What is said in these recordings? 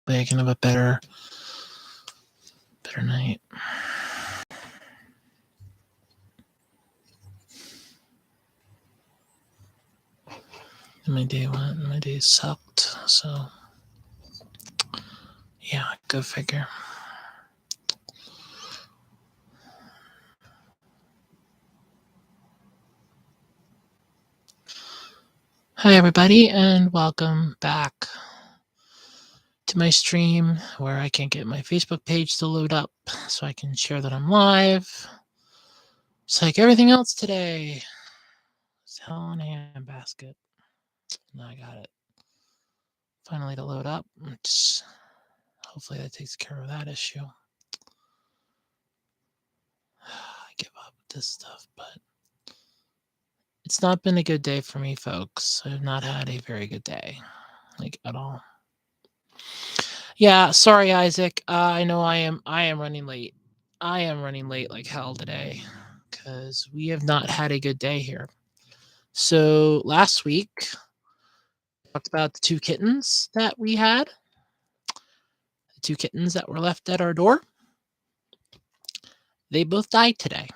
way I can have a better night. And my day went. My day sucked. So yeah, go figure. Hi everybody, and welcome back to my stream where I can't get my Facebook page to load up so I can share that I'm live. It's like everything else today. Selling handbasket. Now I got it. Finally to load up. Hopefully that takes care of that issue. I give up with this stuff, but it's not been a good day for me, folks. I've not had a very good day, like at all. Yeah, sorry, Isaac. I know I am running late. I am running late like hell today because we have not had a good day here. So last week, I talked about the 2 kittens that we had. The 2 kittens that were left at our door. They both died today.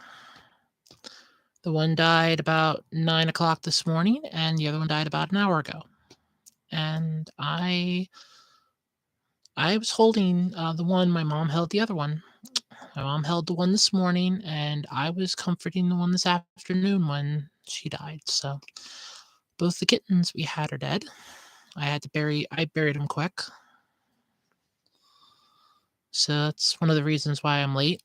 The one died about 9 o'clock this morning, and the other one died about an hour ago. And I was holding the one. My mom held the other one. My mom held the one this morning, and I was comforting the one this afternoon when she died. So both the kittens we had are dead. I buried them quick. So that's one of the reasons why I'm late.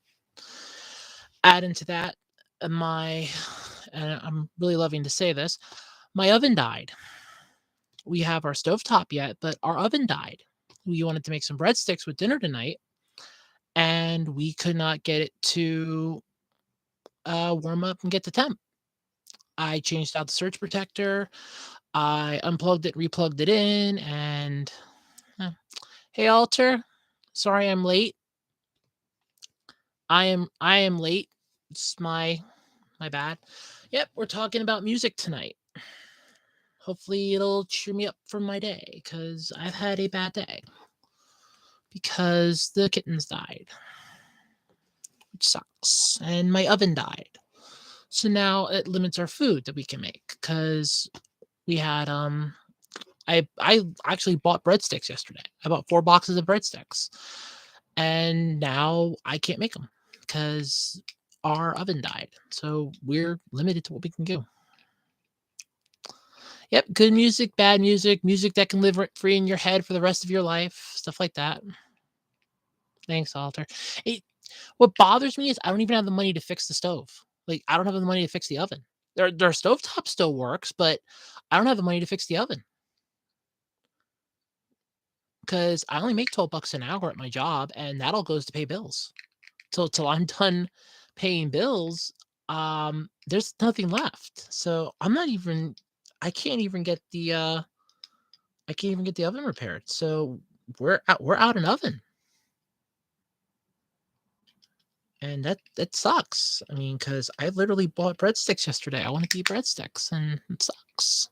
Add into that, and I'm really loving to say this, my oven died. We have our stovetop yet, but our oven died. We wanted to make some breadsticks with dinner tonight, and we could not get it to warm up and get the temp. I changed out the surge protector. I unplugged it, replugged it in, and hey, Alter, sorry I'm late. I am late. It's my bad. Yep, we're talking about music tonight. Hopefully it'll cheer me up for my day because I've had a bad day because the kittens died, which sucks, and my oven died. So now it limits our food that we can make because we had I actually bought breadsticks yesterday. I bought 4 boxes of breadsticks, and now I can't make them because our oven died. So we're limited to what we can do. Yep, good music, bad music, music that can live free in your head for the rest of your life, stuff like that. Thanks, Alter. What bothers me is I don't even have the money to fix the stove. Like, I don't have the money to fix the oven. Their stovetop still works, but I don't have the money to fix the oven. Because I only make $12 an hour at my job, and that all goes to pay bills. Till I'm done paying bills, there's nothing left. So I can't even get the oven repaired. So we're out an oven. And that sucks. I mean, because I literally bought breadsticks yesterday. I wanted to eat breadsticks, and it sucks.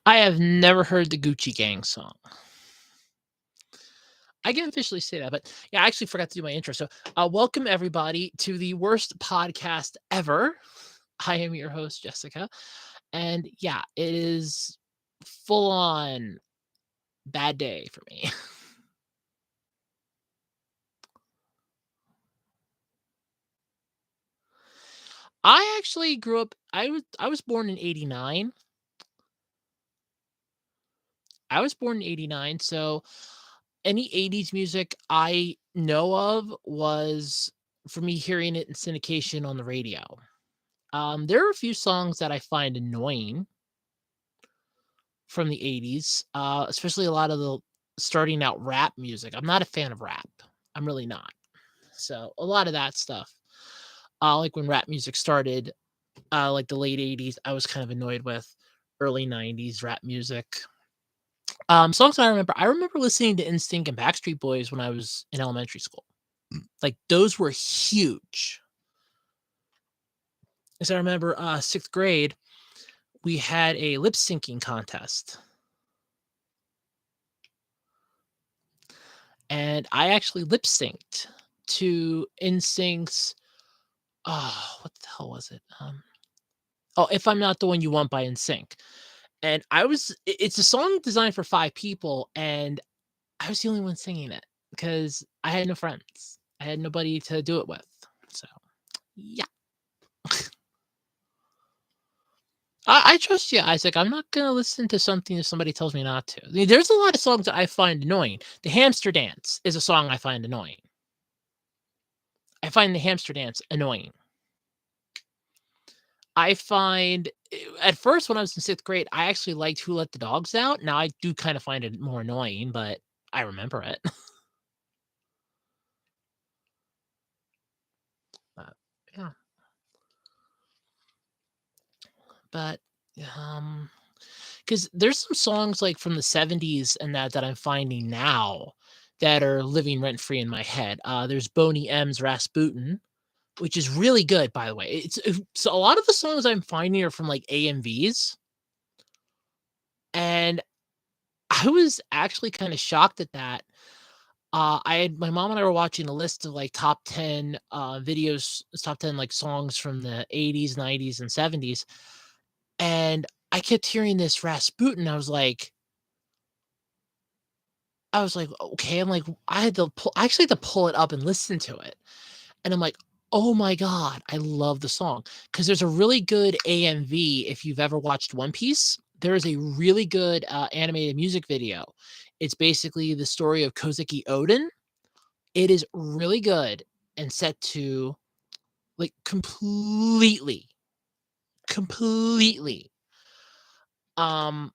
I have never heard the Gucci Gang song. I can officially say that, but yeah, I actually forgot to do my intro. So welcome everybody to the worst podcast ever. I am your host, Jessica. And yeah, it is full on bad day for me. I actually grew up, I was born in 89. I was born in 89, so any 80s music I know of was for me hearing it in syndication on the radio. There are a few songs that I find annoying from the 80s, especially a lot of the starting out rap music. I'm not a fan of rap. I'm really not. So a lot of that stuff, like when rap music started, like the late 80s, I was kind of annoyed with. Early 90s rap music. Songs I remember listening to NSYNC and Backstreet Boys when I was in elementary school. Like those were huge. As I remember, 6th grade, we had a lip syncing contest, and I actually lip synced to NSYNC's, oh, what the hell was it? Oh, If I'm Not the One You Want by NSYNC. And it's a song designed for 5 people, and I was the only one singing it because I had no friends. I had nobody to do it with. So, yeah. I trust you, Isaac. I'm not gonna listen to something if somebody tells me not to. I mean, there's a lot of songs that I find annoying. The Hamster Dance is a song I find annoying. I find the Hamster Dance annoying. I find at first when I was in 6th grade, I actually liked Who Let the Dogs Out. Now I do kind of find it more annoying, but I remember it. But, yeah. But, um, because there's some songs, like, from the '70s and that I'm finding now that are living rent free in my head. There's Boney M's Rasputin, which is really good, by the way. So a lot of the songs I'm finding are from, like, AMVs, and I was actually kinda shocked at that. I had my mom and I were watching a list of, like, top 10, videos top 10, like, songs from the '80s, '90s, and '70s, and I kept hearing this Rasputin. I was like, "Okay." I'm like, I actually had to pull it up and listen to it, and I'm like, "Oh my god, I love the song." Because there's a really good AMV if you've ever watched One Piece. There is a really good, animated music video. It's basically the story of Kozuki Oden. It is really good and set to, like, completely, um,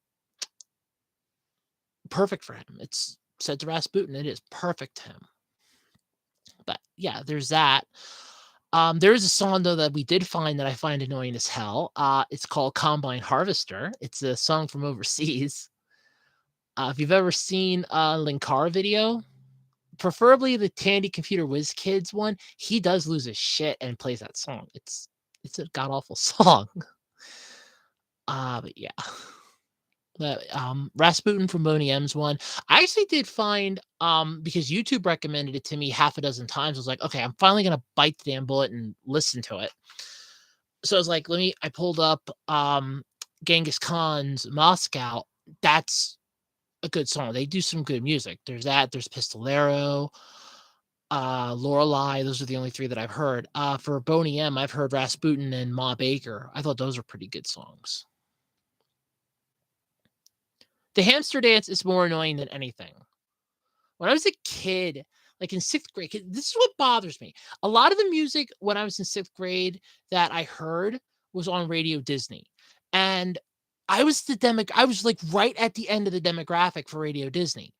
perfect for him. It's set to Rasputin, it is perfect to him. But, yeah, there's that. There is a song, though, that we did find that I find annoying as hell. It's called "Combine Harvester." It's a song from overseas. If you've ever seen a Linkara video, preferably the Tandy Computer Whiz Kids one, he does lose his shit and plays that song. It's a god awful song. But yeah. Rasputin from Boney M's one. I actually did find, because YouTube recommended it to me half a dozen times. I was like, okay, I'm finally gonna bite the damn bullet and listen to it. So I was like, I pulled up Genghis Khan's Moscow. That's a good song. They do some good music. There's Pistolero, Lorelei. Those are the only three that I've heard. For Boney M, I've heard Rasputin and Ma Baker. I thought those were pretty good songs. The Hamster Dance is more annoying than anything. When I was a kid, like in 6th grade, 'cause this is what bothers me. A lot of the music when I was in 6th grade that I heard was on Radio Disney. And I was like right at the end of the demographic for Radio Disney.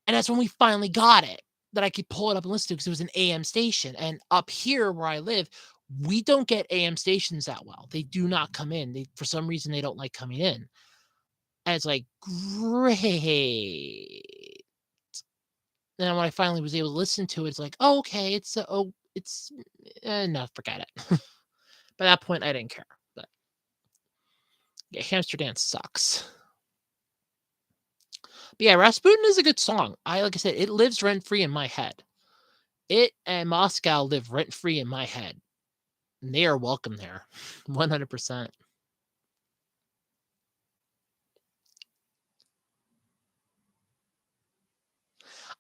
And that's when we finally got it that I could pull it up and listen to because it was an AM station. And up here where I live, we don't get AM stations that well. They do not come in. For some reason they don't like coming in. And it's like, great. Then when I finally was able to listen to it, it's like, "Oh, okay, no, forget it." By that point, I didn't care, but yeah, Hamster Dance sucks. But yeah, Rasputin is a good song. Like I said, it lives rent free in my head. It and Moscow live rent free in my head, and they are welcome there, 100%.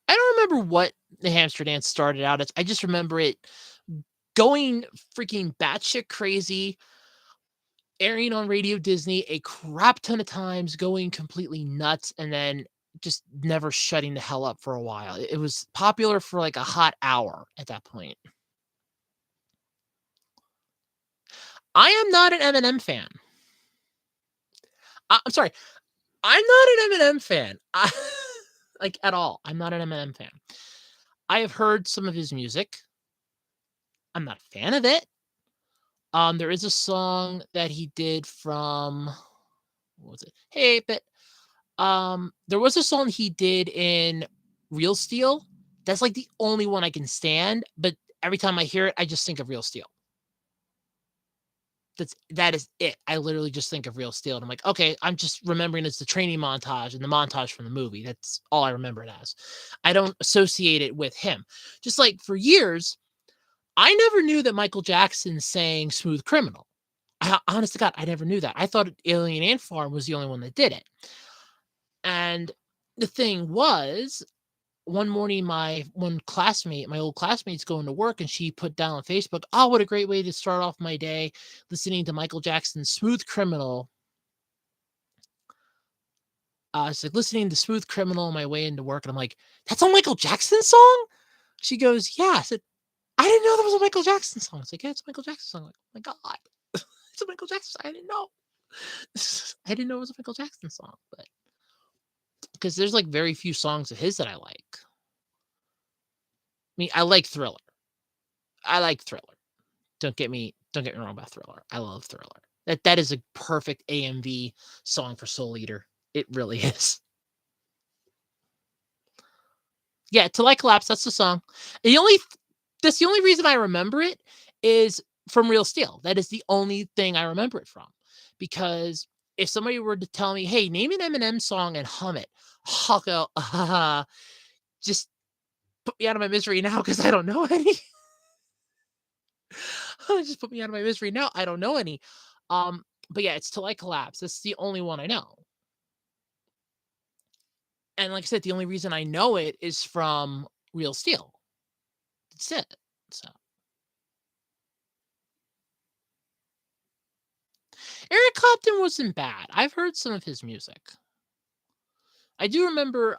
I don't remember what the Hamster Dance started out as. I just remember it going freaking batshit crazy, airing on Radio Disney a crap ton of times, going completely nuts, and then just never shutting the hell up for a while. It was popular for like a hot hour at that point. I am not an Eminem fan. I'm sorry, I'm not an Eminem fan. Like at all. I'm not an Eminem fan. I have heard some of his music. I'm not a fan of it. There is a song that he did from what was it? Hey, but there was a song he did in Real Steel. That's like the only one I can stand, but every time I hear it, I just think of Real Steel. That is it. I literally just think of Real Steel, and I'm like, okay, I'm just remembering it's the training montage and the montage from the movie. That's all I remember it as. I don't associate it with him. Just like for years, I never knew that Michael Jackson sang "Smooth Criminal." Honest to God, I never knew that. I thought Alien Ant Farm was the only one that did it. And the thing was, one morning, my old classmate's going to work, and she put down on Facebook, "Oh, what a great way to start off my day, listening to Michael Jackson's Smooth Criminal." It's like listening to Smooth Criminal on my way into work, and I'm like, "That's a Michael Jackson song?" She goes, "Yeah." I said, "I didn't know that was a Michael Jackson song." It's like, "Yeah, it's a Michael Jackson song." I'm like, "Oh my God, it's a Michael Jackson song. I didn't know." I didn't know it was a Michael Jackson song, but because there's like very few songs of his that I like. I mean, I like Thriller. I like Thriller. Don't get me wrong about Thriller. I love Thriller. That is a perfect AMV song for Soul Eater. It really is. Yeah, "Till I Collapse," that's the song. The only that's the only reason I remember it is from Real Steel. That is the only thing I remember it from. Because if somebody were to tell me, "Hey, name an Eminem song and hum it," I'll go, just put me out of my misery now because I don't know any. Just put me out of my misery now. I don't know any. But yeah, it's "Till I Collapse." That's the only one I know. And like I said, the only reason I know it is from Real Steel. That's it. So Eric Clapton wasn't bad. I've heard some of his music. I do remember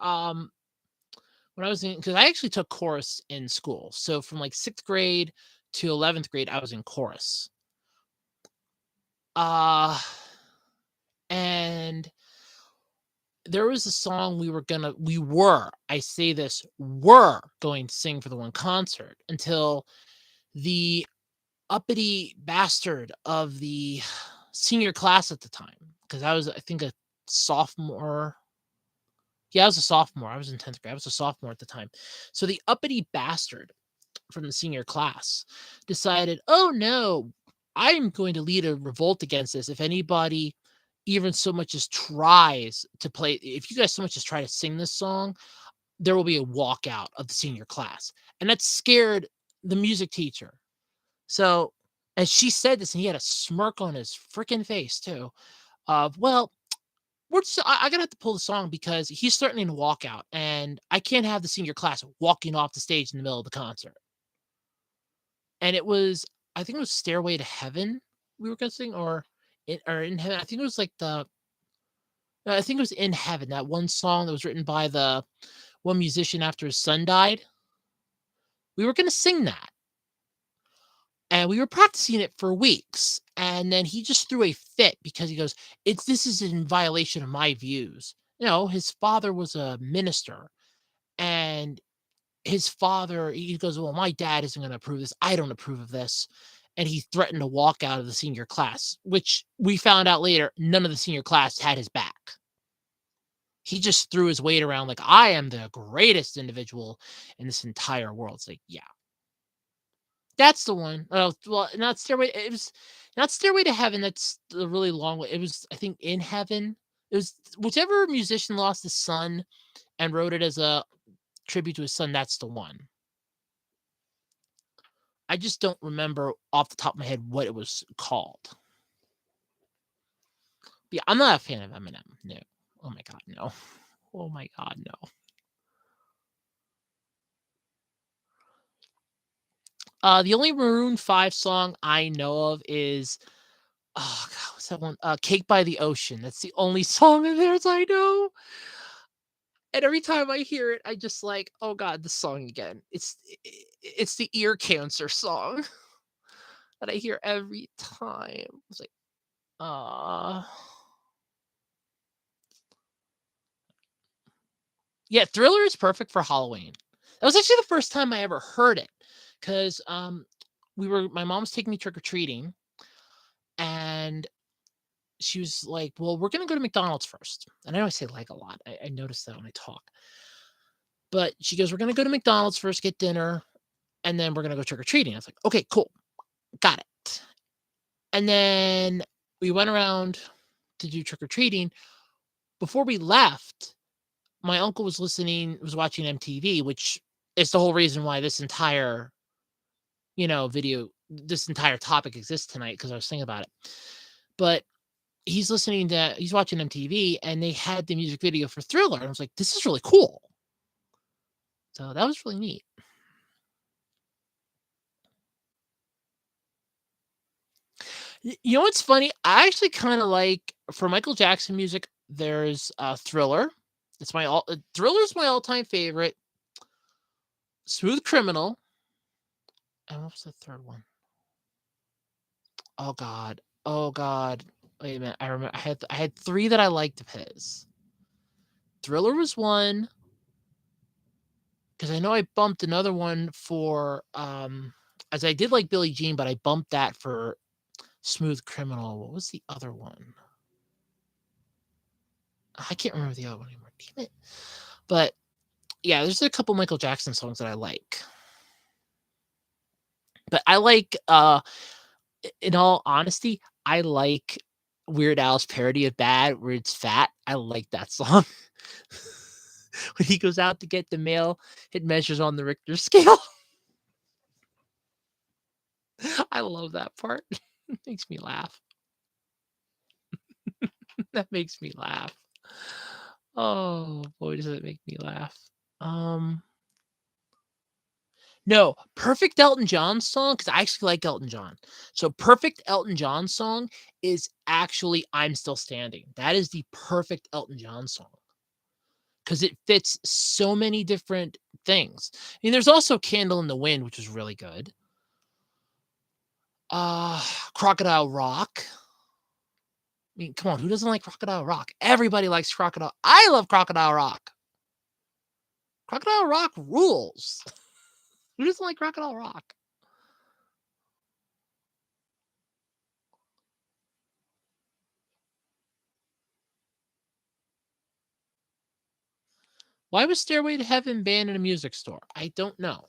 when I was in because I actually took chorus in school. So from like sixth grade to 11th grade, I was in chorus. Uh and there was a song I say this, were going to sing for the one concert until the uppity bastard of the senior class at the time, because I was, I think, a sophomore. Yeah, I was a sophomore. I was in 10th grade. I was a sophomore at the time. So the uppity bastard from the senior class decided, oh no, I'm going to lead a revolt against this. If anybody even so much as tries to play, if you guys so much as try to sing this song, there will be a walkout of the senior class. And that scared the music teacher. So, and she said this, and he had a smirk on his freaking face too. Of, well, I gotta have to pull the song because he's threatening to walk out, and I can't have the senior class walking off the stage in the middle of the concert. And it was, I think it was "Stairway to Heaven" we were gonna sing, or "In Heaven." I think it was like I think it was "In Heaven," that one song that was written by the one musician after his son died. We were gonna sing that, and we were practicing it for weeks, and then he just threw a fit because he goes, This is in violation of my views." His father was a minister, and his father, he goes, "Well, my dad isn't gonna approve this. I don't approve of this." And he threatened to walk out of the senior class, which we found out later, none of the senior class had his back. He just threw his weight around like, "I am the greatest individual in this entire world." It's like, yeah, that's the one. Oh, well, not Stairway. It was not Stairway to Heaven. That's the really long way. It was, I think, In Heaven. It was whichever musician lost his son and wrote it as a tribute to his son. That's the one. I just don't remember off the top of my head what it was called. But yeah, I'm not a fan of Eminem. No. Oh my god, no. Oh my god, no. The only Maroon 5 song I know of is, oh god, what's that one? Cake by the Ocean. That's the only song of theirs I know. And every time I hear it, I just like, oh god, this song again. It's the ear cancer song that I hear every time. It's like, ah. Yeah, Thriller is perfect for Halloween. That was actually the first time I ever heard it, 'cause, my mom was taking me trick or treating, and she was like, "Well, we're gonna go to McDonald's first." And I know I say "like" a lot. I noticed that when I talk. But she goes, "We're gonna go to McDonald's first, get dinner, and then we're gonna go trick or treating." I was like, "Okay, cool. Got it." And then we went around to do trick or treating. Before we left, my uncle was watching MTV, which is the whole reason why this entire topic exists tonight, because I was thinking about it. But he's watching MTV, and they had the music video for Thriller. And I was like, this is really cool. So that was really neat. You know what's funny? I actually kind of like, for Michael Jackson music, there's Thriller. Thriller's my all-time favorite. Smooth Criminal. And what was the third one? Oh God. Oh God. Wait a minute. I remember I had three that I liked of his. Thriller was one, because I know I bumped another one for as I did like Billie Jean, but I bumped that for Smooth Criminal. What was the other one? I can't remember the other one anymore. Damn it. But yeah, there's a couple Michael Jackson songs that I like. But I like in all honesty, I like Weird Al's parody of Bad, where it's Fat. I like that song. When he goes out to get the mail, it measures on the Richter scale. I love that part. It makes me laugh. That makes me laugh. Oh boy, does it make me laugh. No, perfect Elton John song, because I actually like Elton John. So perfect Elton John song is actually I'm Still Standing. That is the perfect Elton John song, because it fits so many different things. I mean, there's also Candle in the Wind, which is really good. Crocodile Rock. I mean, come on, who doesn't like Crocodile Rock? Everybody likes Crocodile. I love Crocodile Rock. Crocodile Rock rules. Who doesn't like Crocodile Rock? Why was Stairway to Heaven banned in a music store? I don't know.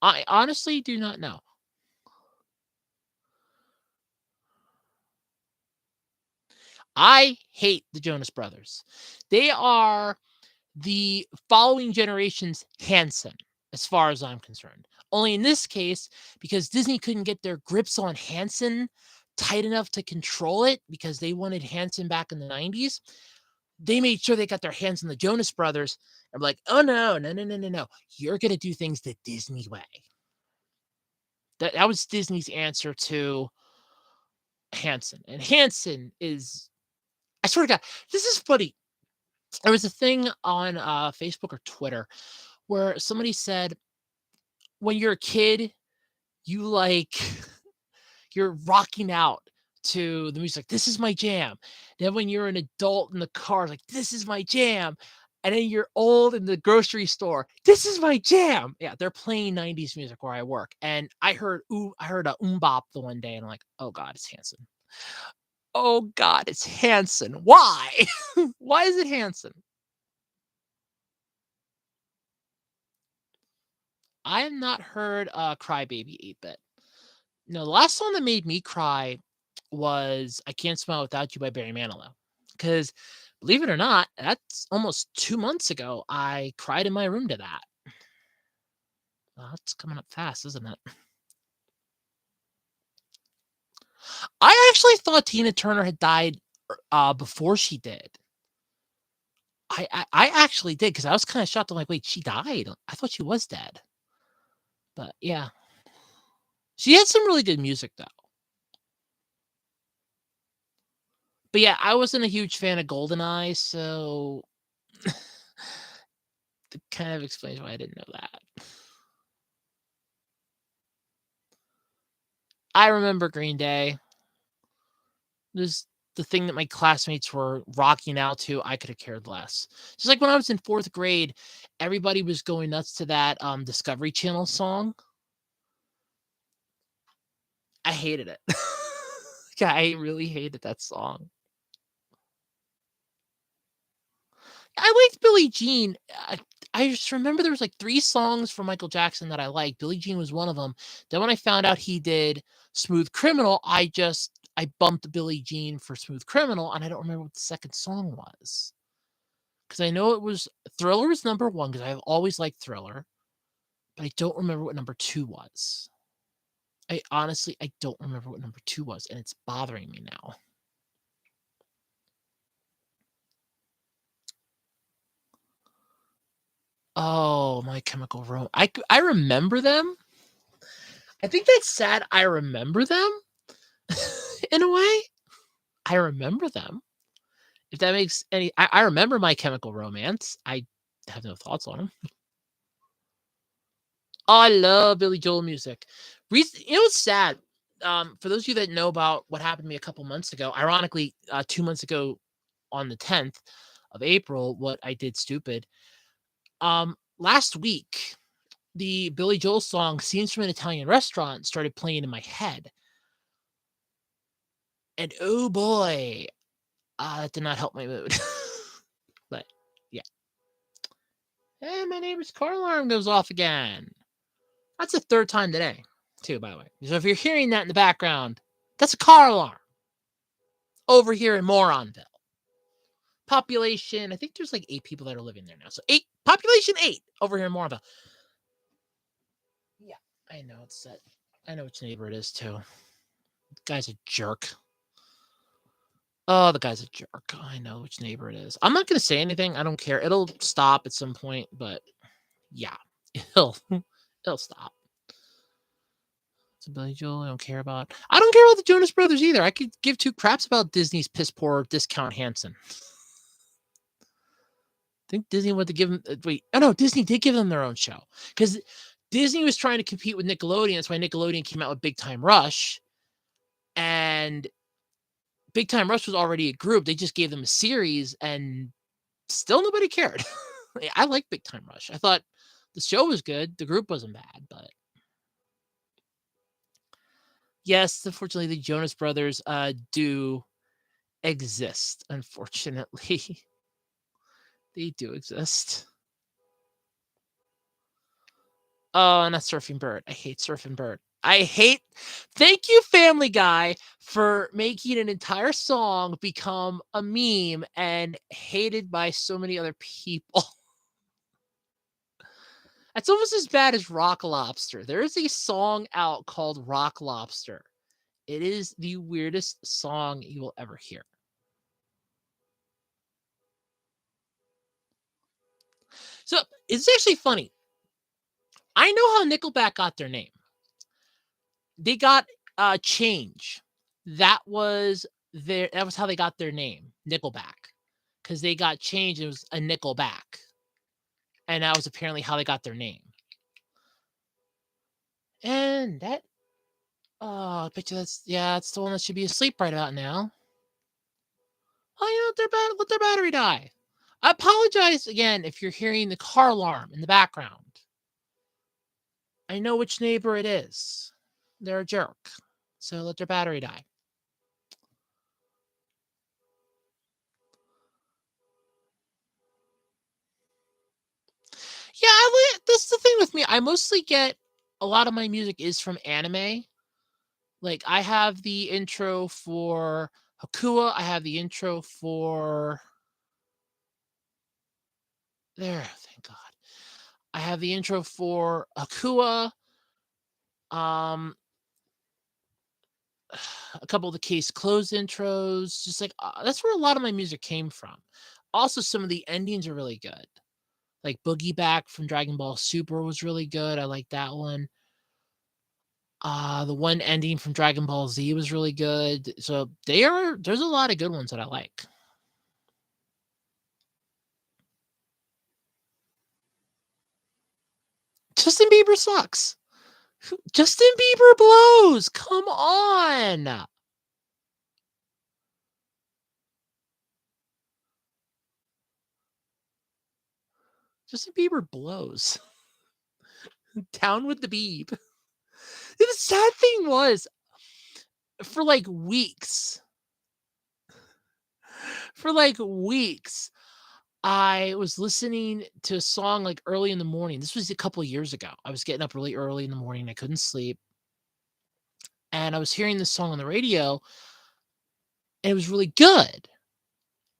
I honestly do not know. I hate the Jonas Brothers. They are the following generation's Hanson, as far as I'm concerned. Only in this case, because Disney couldn't get their grips on Hanson tight enough to control it, because they wanted Hanson back in the 90s, they made sure they got their hands on the Jonas Brothers. I'm like, oh no, no, no, no, no, no. You're gonna do things the Disney way. That was Disney's answer to Hanson. And Hanson is, I swear to God, this is funny. There was a thing on Facebook or Twitter where somebody said, when you're a kid, you like, you're rocking out to the music. This is my jam. Then when you're an adult in the car, like, this is my jam. And then you're old in the grocery store. This is my jam. Yeah, they're playing 90s music where I work. And I heard a bop the one day, and I'm like, oh God, it's Hanson. Oh God, it's Hanson. Why? Why is it Hanson? I have not heard Crybaby 8-Bit. No, the last song that made me cry was I Can't Smile Without You by Barry Manilow. Because believe it or not, that's almost 2 months ago. I cried in my room to that. Well, that's coming up fast, isn't it? I actually thought Tina Turner had died before she did. I actually did, because I was kind of shocked. I'm like, wait, she died? I thought she was dead. But yeah, she had some really good music though. But yeah, I wasn't a huge fan of GoldenEye, so that kind of explains why I didn't know that. I remember Green Day. This the thing that my classmates were rocking out to. I could have cared less. Just like when I was in 4th grade, everybody was going nuts to that Discovery Channel song. I hated it. Yeah, I really hated that song. I liked Billie Jean. I just remember there was like 3 songs from Michael Jackson that I liked. Billie Jean was one of them. Then when I found out he did Smooth Criminal, I bumped Billie Jean for Smooth Criminal, and I don't remember what the second song was. Because I know it was Thriller was number 1 because I've always liked Thriller, but I don't remember what number 2 was. I don't remember what number 2 was, and it's bothering me now. Oh, My Chemical Romance. I remember them. I think that's sad I remember them in a way. I remember them. If that makes any I remember My Chemical Romance. I have no thoughts on them. Oh, I love Billy Joel music. You know what's sad? For those of you that know about what happened to me a couple months ago, ironically, 2 months ago on the 10th of April, what I did stupid. Last week, the Billy Joel song "Scenes from an Italian Restaurant" started playing in my head. And oh boy, that did not help my mood. But yeah. Hey, my neighbor's car alarm goes off again. That's the 3rd time today, too, by the way. So if you're hearing that in the background, that's a car alarm over here in Moronville. Population, I think there's like 8 people that are living there now. So population 8 over here in Moronville. Yeah, I know it's set. I know which neighbor it is too. The guy's a jerk. Oh, the guy's a jerk. I know which neighbor it is. I'm not going to say anything. I don't care. It'll stop at some point, but yeah, it'll stop. It's a Billy Joel. I don't care about. I don't care about the Jonas Brothers either. I could give 2 craps about Disney's piss poor discount Hanson. I think Disney wanted to give them. Wait, oh no, Disney did give them their own show because Disney was trying to compete with Nickelodeon. That's why Nickelodeon came out with Big Time Rush, and Big Time Rush was already a group. They just gave them a series, and still nobody cared. I like Big Time Rush. I thought the show was good. The group wasn't bad, but yes, unfortunately, the Jonas Brothers do exist. Unfortunately, they do exist. Oh, and a Surfing Bird. I hate Surfing Bird. Thank you, Family Guy, for making an entire song become a meme and hated by so many other people. That's almost as bad as Rock Lobster. There is a song out called Rock Lobster. It is the weirdest song you will ever hear. So it's actually funny. I know how Nickelback got their name. They got Change. That was how they got their name, Nickelback. Because they got Change, it was a Nickelback. And that was apparently how they got their name. And that I bet you that's the one that should be asleep right about now. Oh, let their battery die. I apologize again if you're hearing the car alarm in the background. I know which neighbor it is. They're a jerk. So let their battery die. Yeah, that's the thing with me. I mostly get a lot of my music is from anime. Like I have the intro for Hakua. I have the intro for there. Thank God. I have the intro for Hakua. A couple of the Case Closed intros. Just like that's where a lot of my music came from. Also, some of the endings are really good. Like Boogie Back from Dragon Ball Super was really good. I like that one. The one ending from Dragon Ball Z was really good. So there's a lot of good ones that I like. Justin Bieber sucks. Justin Bieber blows. Come on. Justin Bieber blows. Down with the Beeb. The sad thing was, for like weeks, I was listening to a song, like, early in the morning. This was a couple of years ago. I was getting up really early in the morning, I couldn't sleep, and I was hearing this song on the radio, and it was really good.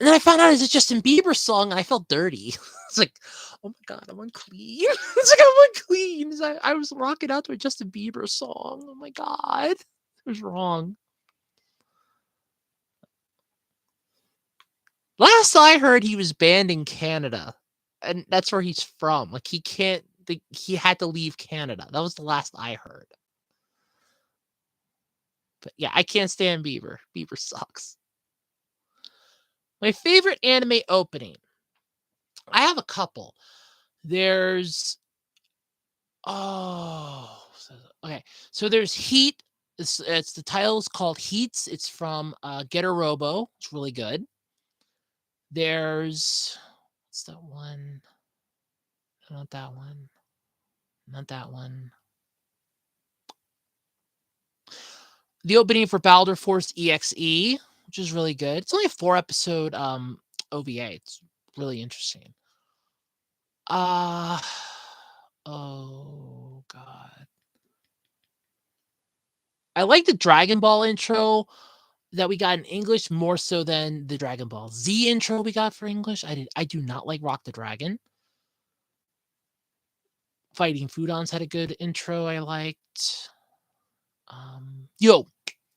And then I found out it's a Justin Bieber song, and I felt dirty. It's like, "Oh my god, I'm unclean." It's like, "I'm unclean." I was rocking out to a Justin Bieber song. Oh my god. It was wrong. Last I heard, he was banned in Canada, and that's where he's from. Like, he can't he had to leave Canada. That was the last I heard. But, yeah, I can't stand Bieber. Bieber sucks. My favorite anime opening, I have a couple. There's okay. So there's Heat. It's the title is called Heats. It's from Getter Robo. It's really good. There's what's that one? Not that one. Not that one. The opening for Baldur Force EXE, which is really good. It's only a 4 episode OVA. It's really interesting. Uh oh god. I like the Dragon Ball intro that we got in English more so than the Dragon Ball Z intro we got for English. I do not like Rock the Dragon. Fighting Foodons had a good intro I liked. Yu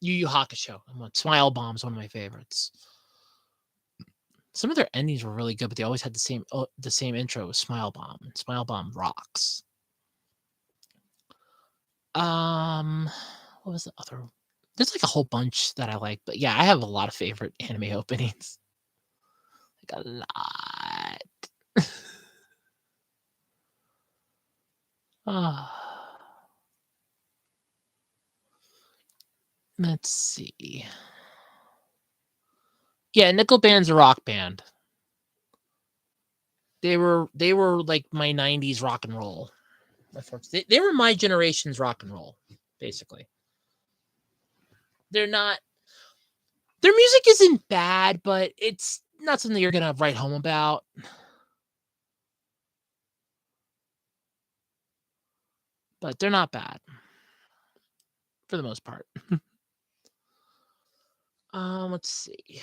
Yu Hakusho. Smile Bomb's one of my favorites. Some of their endings were really good, but they always had the same intro with Smile Bomb. And Smile Bomb rocks. What was the other? There's like a whole bunch that I like, but yeah, I have a lot of favorite anime openings. Like a lot. Ah, let's see. Yeah, Nickel Band's a rock band. They were like my 90s rock and roll. They were my generation's rock and roll, basically. They're not their music isn't bad, but it's not something you're gonna write home about. But they're not bad for the most part. Let's see.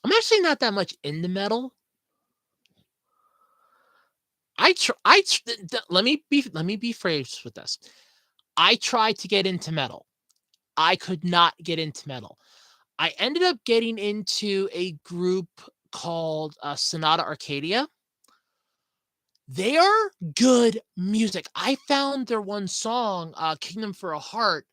I'm actually not that much into metal. Let me be phrased with this. I tried to get into metal. I could not get into metal. I ended up getting into a group called Sonata Arcadia. They are good music. I found their one song, Kingdom for a Heart,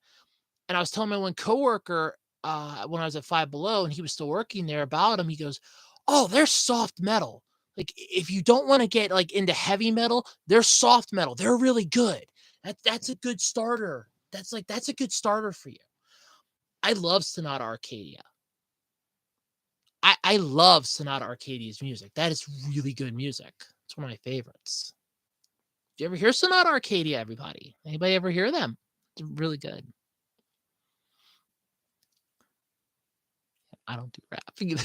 and I was telling my one coworker when I was at Five Below and he was still working there about them. He goes, "Oh, they're soft metal. Like if you don't want to get like into heavy metal, they're soft metal. They're really good. That's a good starter. That's a good starter for you." I love Sonata Arcadia. I love Sonata Arcadia's music. That is really good music. It's one of my favorites. Do you ever hear Sonata Arcadia, everybody? Anybody ever hear them? It's really good. I don't do rap either.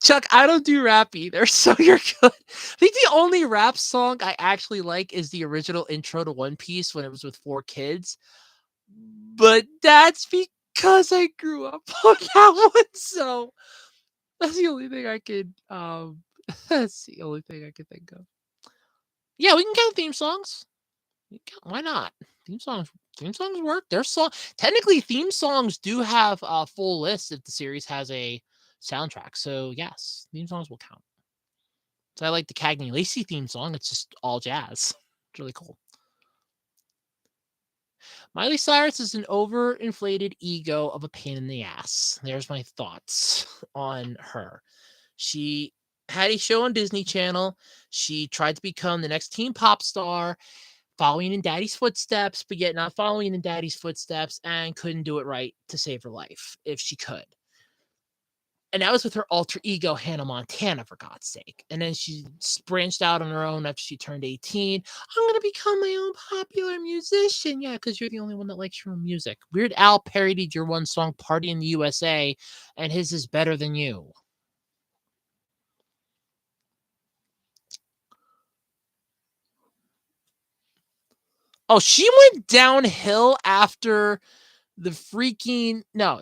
Chuck, I don't do rap either, so you're good. I think the only rap song I actually like is the original intro to One Piece when it was with 4 Kids, but that's because I grew up on that one, so that's the only thing I could, that's the only thing I could think of. Yeah, we can count theme songs. Why not? Theme songs theme songs work. Their song technically theme songs do have a full list if the series has a soundtrack. So yes, theme songs will count. So I like the Cagney Lacey theme song. It's just all jazz. It's really cool. Miley Cyrus is an overinflated ego of a pain in the ass. There's my thoughts on her. She had a show on Disney Channel. She tried to become the next teen pop star, following in daddy's footsteps, but yet not following in daddy's footsteps, and couldn't do it right to save her life if she could. And that was with her alter ego, Hannah Montana, for God's sake. And then she branched out on her own after she turned 18. I'm going to become my own popular musician. Yeah, because you're the only one that likes your own music. Weird Al parodied your one song, Party in the USA, and his is better than you. Oh, she went downhill after the freaking no.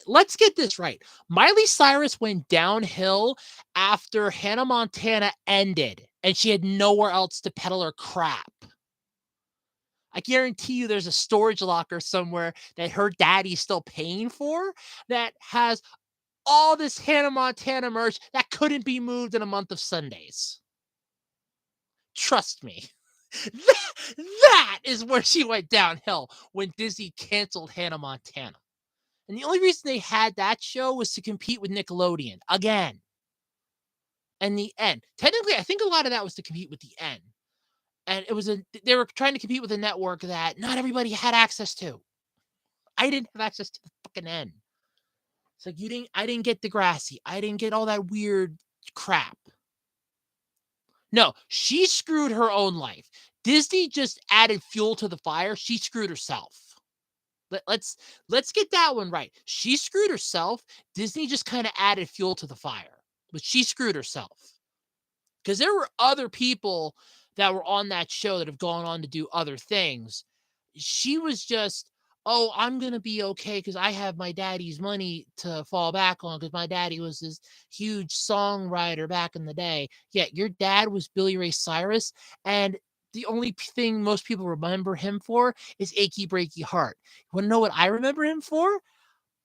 Let's get this right. Miley Cyrus went downhill after Hannah Montana ended, and she had nowhere else to peddle her crap. I guarantee you there's a storage locker somewhere that her daddy's still paying for that has all this Hannah Montana merch that couldn't be moved in a month of Sundays. Trust me. That is where she went downhill when Disney canceled Hannah Montana. And the only reason they had that show was to compete with Nickelodeon again. And the end. Technically, I think a lot of that was to compete with the end. And they were trying to compete with a network that not everybody had access to. I didn't have access to the fucking end. It's like I didn't get Degrassi. I didn't get all that weird crap. No, she screwed her own life. Disney just added fuel to the fire. She screwed herself. Let's get that one right. She screwed herself. Disney just kind of added fuel to the fire, but she screwed herself. Because there were other people that were on that show that have gone on to do other things. She was just, oh, I'm going to be okay because I have my daddy's money to fall back on because my daddy was this huge songwriter back in the day. Yeah, your dad was Billy Ray Cyrus, and the only thing most people remember him for is Achy Breaky Heart. You want to know what I remember him for?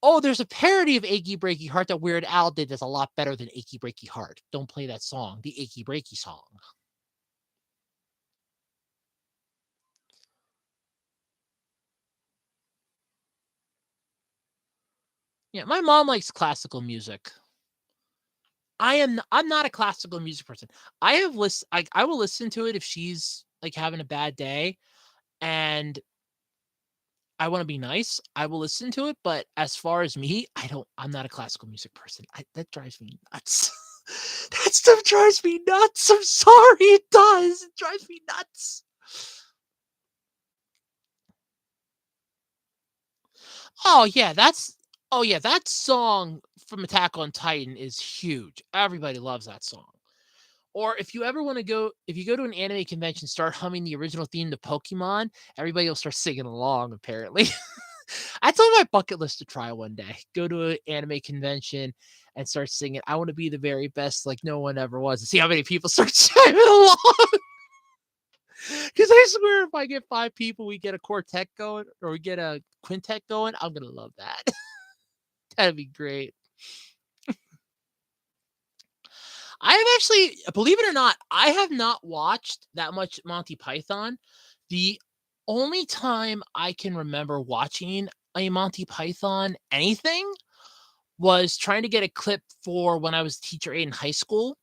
Oh, there's a parody of Achy Breaky Heart that Weird Al did that's a lot better than Achy Breaky Heart. Don't play that song, the Achy Breaky song. Yeah, my mom likes classical music. I'm not a classical music person. I will listen to it if she's like having a bad day and I want to be nice. I will listen to it, but as far as me, I'm not a classical music person. That drives me nuts. That stuff drives me nuts. I'm sorry, it does. It drives me nuts. Oh yeah, that song from Attack on Titan is huge. Everybody loves that song. Or if you go to an anime convention, start humming the original theme to Pokemon, everybody will start singing along, apparently. That's on my bucket list to try one day. Go to an anime convention and start singing, I want to be the very best like no one ever was, and see how many people start chiming along. Because I swear if I get 5 people, we get a quartet going or we get a quintet going, I'm going to love that. That'd be great. I have actually, believe it or not, I have not watched that much Monty Python. The only time I can remember watching a Monty Python anything was trying to get a clip for when I was teacher aide in high school,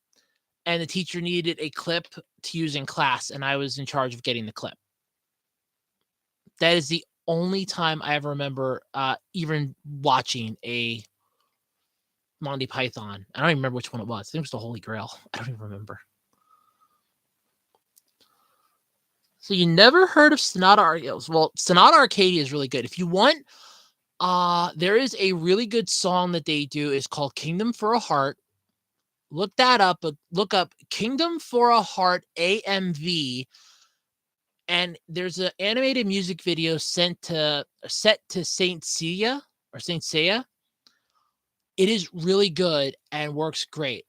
and the teacher needed a clip to use in class, and I was in charge of getting the clip. That is the only time I ever remember even watching a Monty Python. I don't even remember which one it was. I think it was the Holy Grail. I don't even remember. So you never heard of Sonata Arcadia? Well, Sonata Arcadia is really good. If you want, there is a really good song that they do. It's called Kingdom for a Heart. Look that up. But look up Kingdom for a Heart AMV, and there's an animated music video set to Saint Seiya or Saint Seiya. It is really good and works great.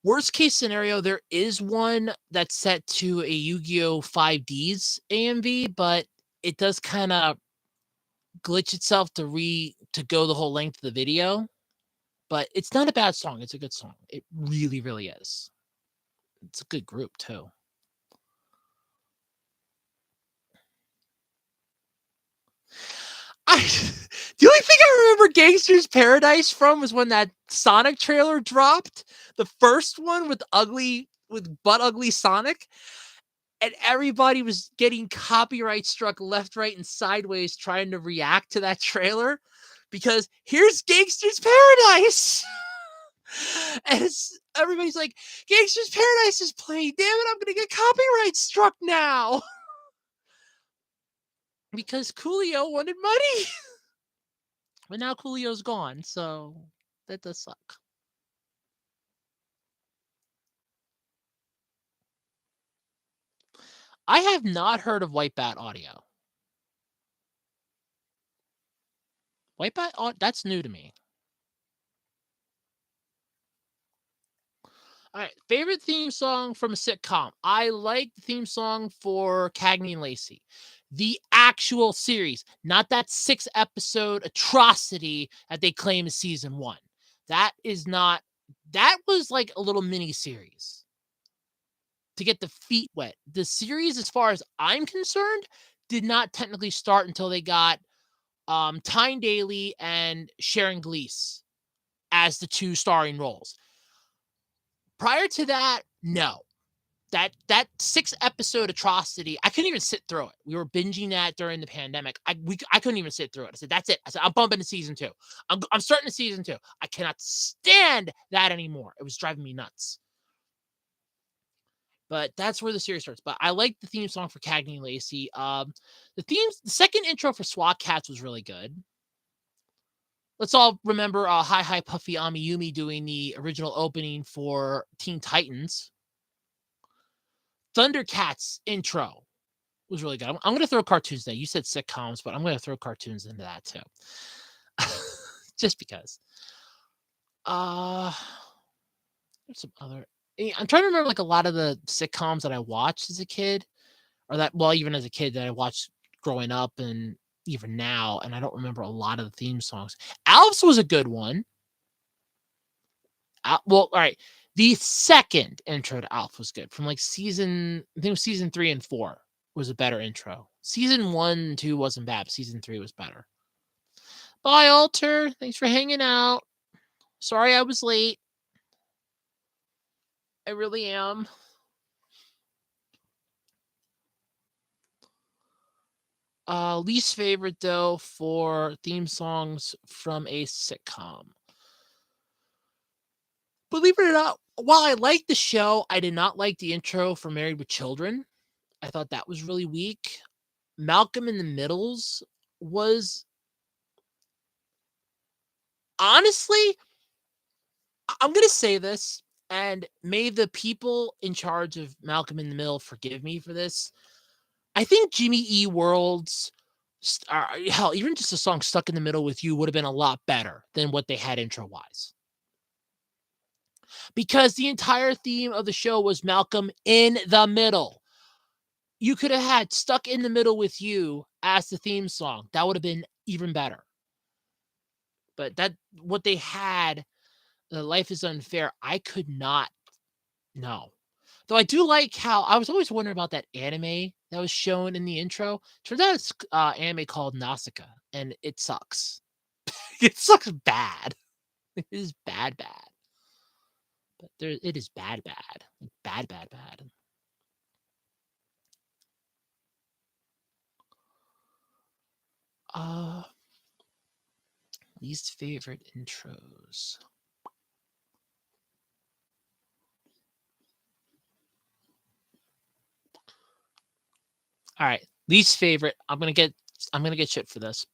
Worst case scenario, there is one that's set to a Yu-Gi-Oh! 5D's AMV, but it does kind of glitch itself to go the whole length of the video. But it's not a bad song. It's a good song. It really, really is. It's a good group too. I the only thing I remember Gangster's Paradise from was when that Sonic trailer dropped. The first one with butt ugly Sonic. And everybody was getting copyright struck left, right, and sideways trying to react to that trailer because here's Gangster's Paradise. And everybody's like, Gangster's Paradise is playing. Damn it, I'm going to get copyright struck now. Because Coolio wanted money. But now Coolio's gone, so that does suck. I have not heard of White Bat Audio. White Bat, that's new to me. All right, favorite theme song from a sitcom. I like the theme song for Cagney and Lacey. The actual series, not that 6-episode atrocity that they claim is season 1. That is not, that was like a little mini series to get the feet wet. The series, as far as I'm concerned, did not technically start until they got Tyne Daly and Sharon Gleese as the 2 starring roles. Prior to that, no. That 6-episode atrocity, I couldn't even sit through it. We were binging that during the pandemic. I couldn't even sit through it. I said, that's it. I said, I'm bumping to season 2. I'm starting to season 2. I cannot stand that anymore. It was driving me nuts. But that's where the series starts. But I like the theme song for Cagney and Lacey. The second intro for SWAT Cats was really good. Let's all remember Hi Hi Puffy Amiyumi doing the original opening for Teen Titans. Thundercats intro was really good. I'm going to throw cartoons there. You said sitcoms, but I'm going to throw cartoons into that too. Just because. There's some other. I'm trying to remember like a lot of the sitcoms that I watched as a kid, or that, well, even as a kid that I watched growing up and even now, and I don't remember a lot of the theme songs. Alf's was a good one. Well, all right. The second intro to Alf was good from like season, I think it was season 3 and 4 was a better intro. Season 1 and 2 wasn't bad. Season 3 was better. Bye, Alter. Thanks for hanging out. Sorry I was late. I really am. Least favorite, though, for theme songs from a sitcom. Believe it or not, while I liked the show, I did not like the intro for Married with Children. I thought that was really weak. Malcolm in the Middles was, honestly, I'm going to say this, and may the people in charge of Malcolm in the Middle forgive me for this. I think Jimmy E. World's, hell, even just a song Stuck in the Middle with You would have been a lot better than what they had intro-wise. Because the entire theme of the show was Malcolm in the Middle. You could have had Stuck in the Middle with You as the theme song. That would have been even better. But that, what they had, Life is Unfair, I could not, no. Though I do like how, I was always wondering about that anime that was shown in the intro. Turns out it's anime called Nausicaa, and it sucks. It sucks bad. It is bad. But it is bad. Bad. Least favorite intros. All right, least favorite. I'm gonna get shit for this.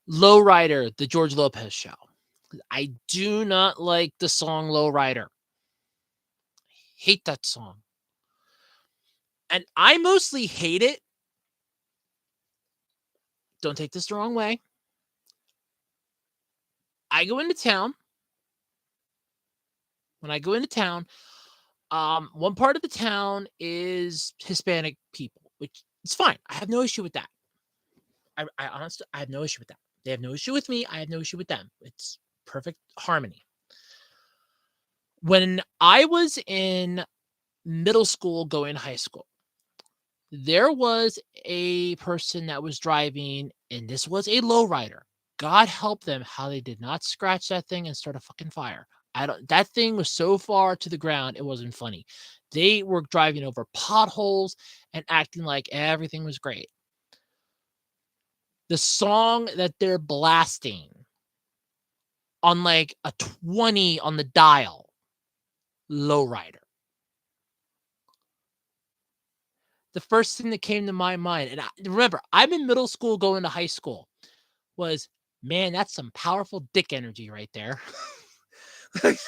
Lowrider, the George Lopez show. I do not like the song Lowrider. Hate that song. And I mostly hate it. Don't take this the wrong way. I go into town. When I go into town, one part of the town is Hispanic people, which is fine. I have no issue with that. I honestly, I have no issue with that. They have no issue with me. I have no issue with them. It's perfect harmony. When I was in middle school going to high school, there was a person that was driving, and this was a lowrider. God help them how they did not scratch that thing and start a fucking fire. That thing was so far to the ground, it wasn't funny. They were driving over potholes and acting like everything was great. The song that they're blasting on like a 20 on the dial, lowrider. The first thing that came to my mind, and remember, I'm in middle school going to high school, was, man, that's some powerful dick energy right there. like,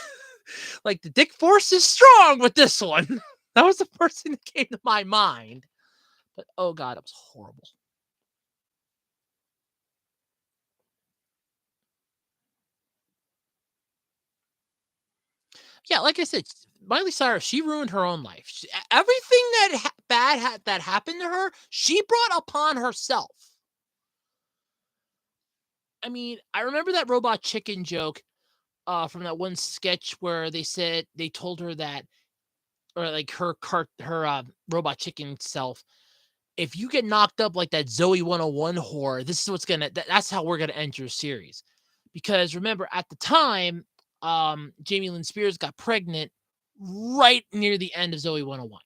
like the dick force is strong with this one. That was the first thing that came to my mind. But oh god, it was horrible. Yeah, like I said, Miley Cyrus, she ruined her own life. Everything that that happened to her, she brought upon herself. I mean, I remember that Robot Chicken joke from that one sketch where they said they told her that, or like her Robot Chicken self, if you get knocked up like that Zoe 101 whore, this is what's gonna that's how we're gonna end your series. Because remember, at the time, Jamie Lynn Spears got pregnant right near the end of Zoe 101.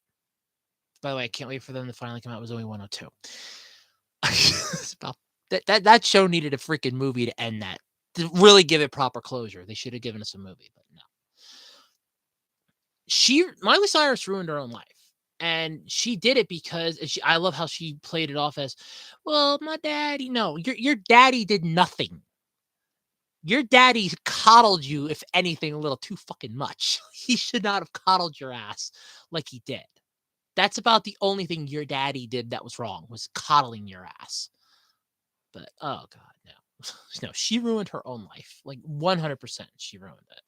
By the way, I can't wait for them to finally come out with Zoe 102. It's about that show needed a freaking movie to end that. To really give it proper closure. They should have given us a movie, but no. Miley Cyrus ruined her own life. And she did it because I love how she played it off as, well, my daddy. No, your daddy did nothing. Your daddy coddled you, if anything, a little too fucking much. He should not have coddled your ass like he did. That's about the only thing your daddy did that was wrong, was coddling your ass. But oh god, no. No, she ruined her own life. Like 100% she ruined it.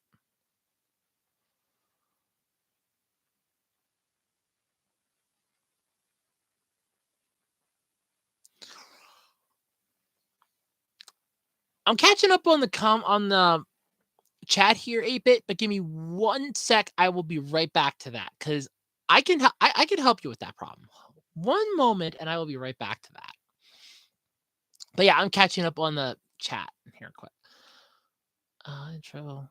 I'm catching up on the chat here, 8-bit, but give me 1 sec. I will be right back to that because I can help you with that problem. One moment, and I will be right back to that. But yeah, I'm catching up on the chat here quick. Intro.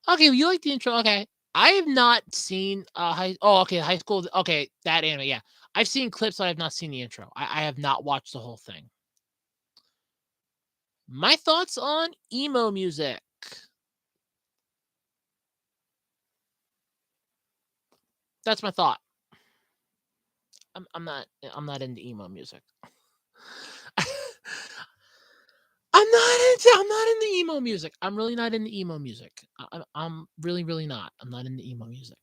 Okay, you like the intro? Okay, I have not seen high school. Okay, that anime. Yeah, I've seen clips, but I have not seen the intro. I have not watched the whole thing. My thoughts on emo music. That's my thought. I'm not into emo music. I'm not into emo music. I'm really not into emo music. I'm really really not. I'm not into emo music.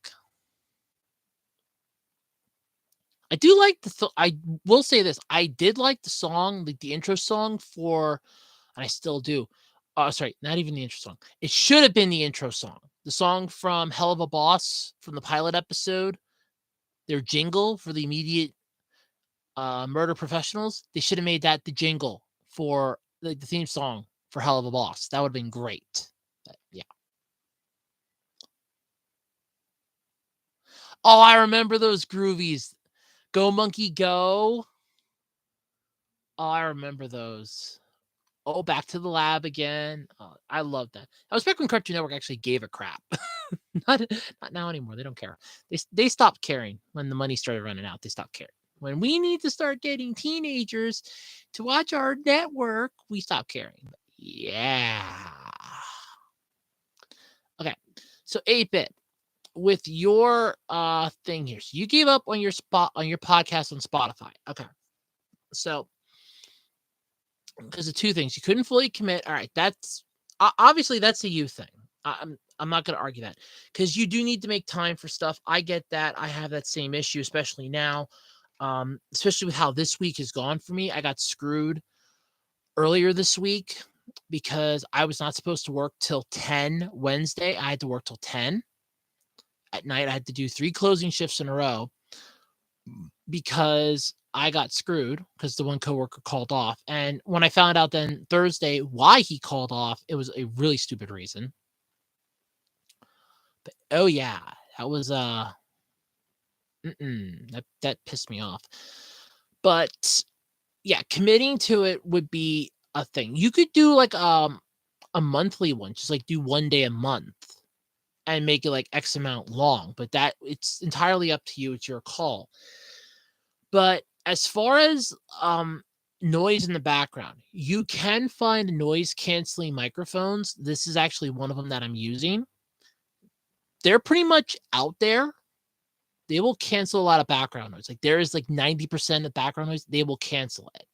I do like I will say this. I did like the song, like the intro song for, and I still do. Sorry, not even the intro song. It should have been the intro song. The song from Hell of a Boss from the pilot episode. Their jingle for the immediate murder professionals. They should have made that the jingle for the theme song for Hell of a Boss. That would have been great. But, yeah. Oh, I remember those groovies. Go Monkey Go. Oh, I remember those. Oh, Back to the Lab again. Oh, I love that. I was back when Cartoon Network actually gave a crap. not, not now anymore. They don't care. They stopped caring when the money started running out. They stopped caring. When we need to start getting teenagers to watch our network, we stop caring. Yeah. Okay. So 8-bit, with your thing here. So you gave up on your podcast on Spotify. Okay. So because of two things, you couldn't fully commit. All right, that's obviously that's a you thing. I'm not going to argue that because you do need to make time for stuff. I get that. I have that same issue, especially now, especially with how this week has gone for me. I got screwed earlier this week because I was not supposed to work till 10 Wednesday. I had to work till 10 at night. I had to do 3 closing shifts in a row because I got screwed because the one coworker called off. And when I found out then Thursday why he called off, it was a really stupid reason. But oh yeah, that was that pissed me off. But yeah, committing to it would be a thing. You could do like a monthly one, just like do 1 day a month and make it like X amount long. But that it's entirely up to you. It's your call. But as far as noise in the background. You can find noise canceling microphones. This is actually one of them that I'm using. They're pretty much out there. They will cancel a lot of background noise. Like there is like 90% of background noise, they will cancel it.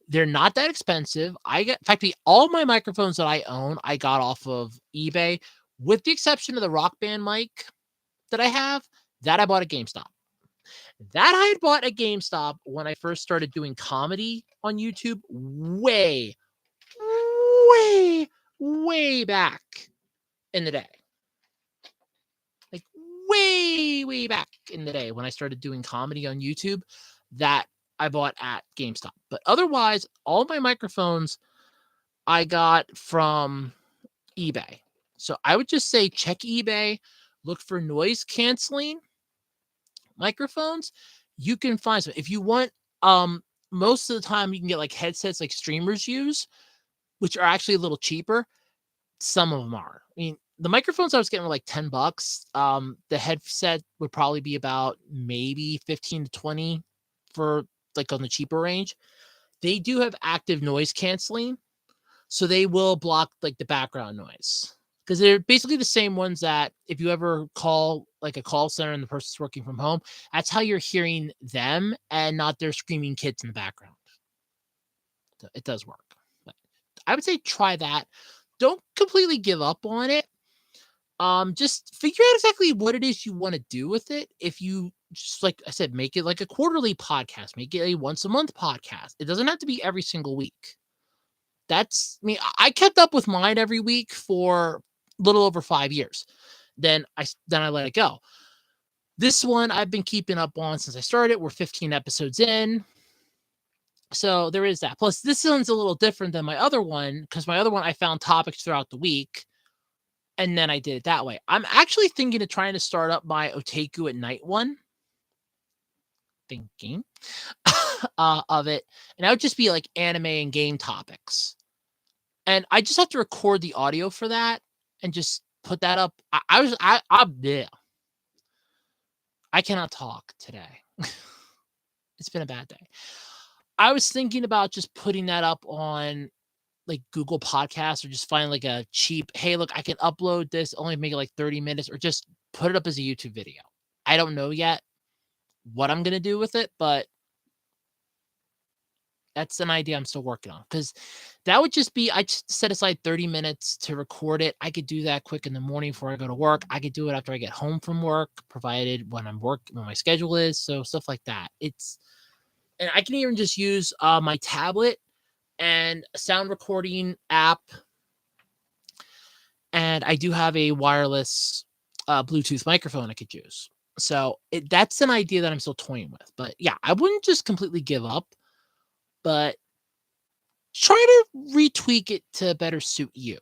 They're not that expensive. In fact, all my microphones that I own, I got off of eBay, with the exception of the Rock Band mic that I have, that I bought at GameStop. That I had bought at GameStop when I first started doing comedy on YouTube, way, way back in the day. Like way back in the day when I started doing comedy on YouTube, that I bought at GameStop. But otherwise, all my microphones I got from eBay. So I would just say check eBay, look for noise canceling microphones. You can find some. If you want, most of the time you can get like headsets like streamers use, which are actually a little cheaper. Some of them are. I mean, the microphones I was getting were like $10. The headset would probably be about maybe 15 to 20 for like on the cheaper range. They do have active noise canceling, so they will block like the background noise, because they're basically the same ones that if you ever call like a call center and the person's working from home, that's how you're hearing them and not their screaming kids in the background. So it does work. But I would say try that. Don't completely give up on it. Just figure out exactly what it is you want to do with it. If you just, like I said, make it like a quarterly podcast, make it a once a month podcast. It doesn't have to be every single week. That's me. I kept up with mine every week for a little over 5 years. Then I let it go. This one I've been keeping up on since I started. We're 15 episodes in. So there is that. Plus, this one's a little different than my other one, because my other one I found topics throughout the week and then I did it that way. I'm actually thinking of trying to start up my Otaku at Night one. Thinking of it. And that would just be like anime and game topics. And I just have to record the audio for that and just put that up. Yeah. I cannot talk today. It's been a bad day. I was thinking about just putting that up on like Google Podcasts, or just find like a cheap, hey, look, I can upload this, only make it like 30 minutes, or just put it up as a YouTube video. I don't know yet what I'm going to do with it, but that's an idea I'm still working on, because that would just be, I just set aside 30 minutes to record it. I could do that quick in the morning before I go to work. I could do it after I get home from work, provided when when my schedule is. So stuff like that. And I can even just use my tablet and a sound recording app. And I do have a wireless Bluetooth microphone I could use. So that's an idea that I'm still toying with. But yeah, I wouldn't just completely give up, but try to retweak it to better suit you.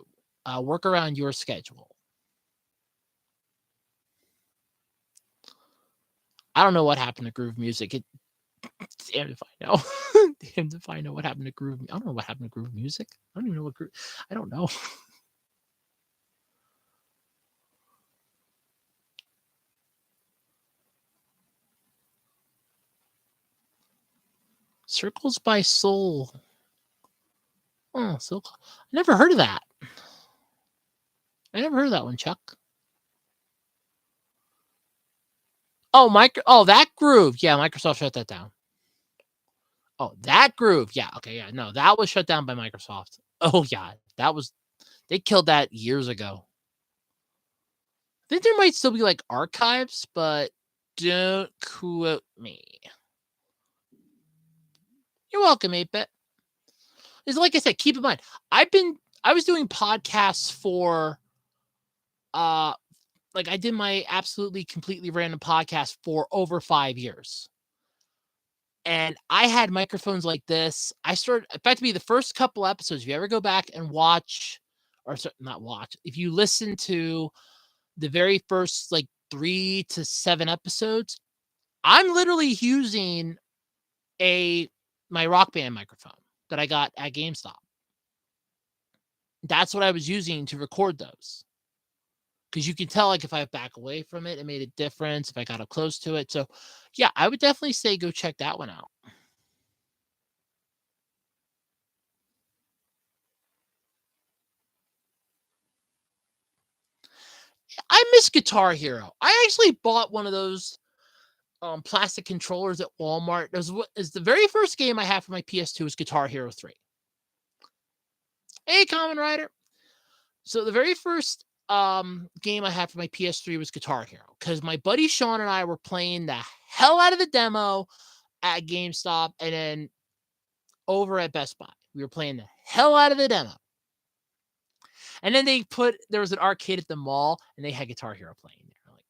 Work around your schedule. I don't know what happened to Groove Music. Damn if I know. Damn if I know what happened to Groove. I don't know what happened to Groove Music. I don't even know what Groove. I don't know. Circles by Soul. Oh, so I never heard of that. I never heard of that one, Chuck. Oh, that Groove. Yeah, Microsoft shut that down. Oh, that Groove. Yeah, okay, yeah. No, that was shut down by Microsoft. Oh, yeah. They killed that years ago. I think there might still be like archives, but don't quote me. You're welcome, 8-Bit. It's like I said, keep in mind, I was doing podcasts for like I did my absolutely completely random podcast for over 5 years. And I had microphones like this. I started, in fact, to be the first couple episodes, if you ever go back and watch, or not watch, if you listen to the very first like 3 to 7 episodes, I'm literally using my Rock Band microphone that I got at GameStop. That's what I was using to record those. Because you can tell, like, if I back away from it, it made a difference if I got up close to it. So, yeah, I would definitely say go check that one out. I miss Guitar Hero. I actually bought one of those plastic controllers at Walmart. It was what is the very first game I had for my PS2 was Guitar Hero 3. Hey, Common Rider. So the very first game I had for my PS3 was Guitar Hero because my buddy Sean and I were playing the hell out of the demo at GameStop and then over at Best Buy. We were playing the hell out of the demo. And then there was an arcade at the mall and they had Guitar Hero playing there. Like,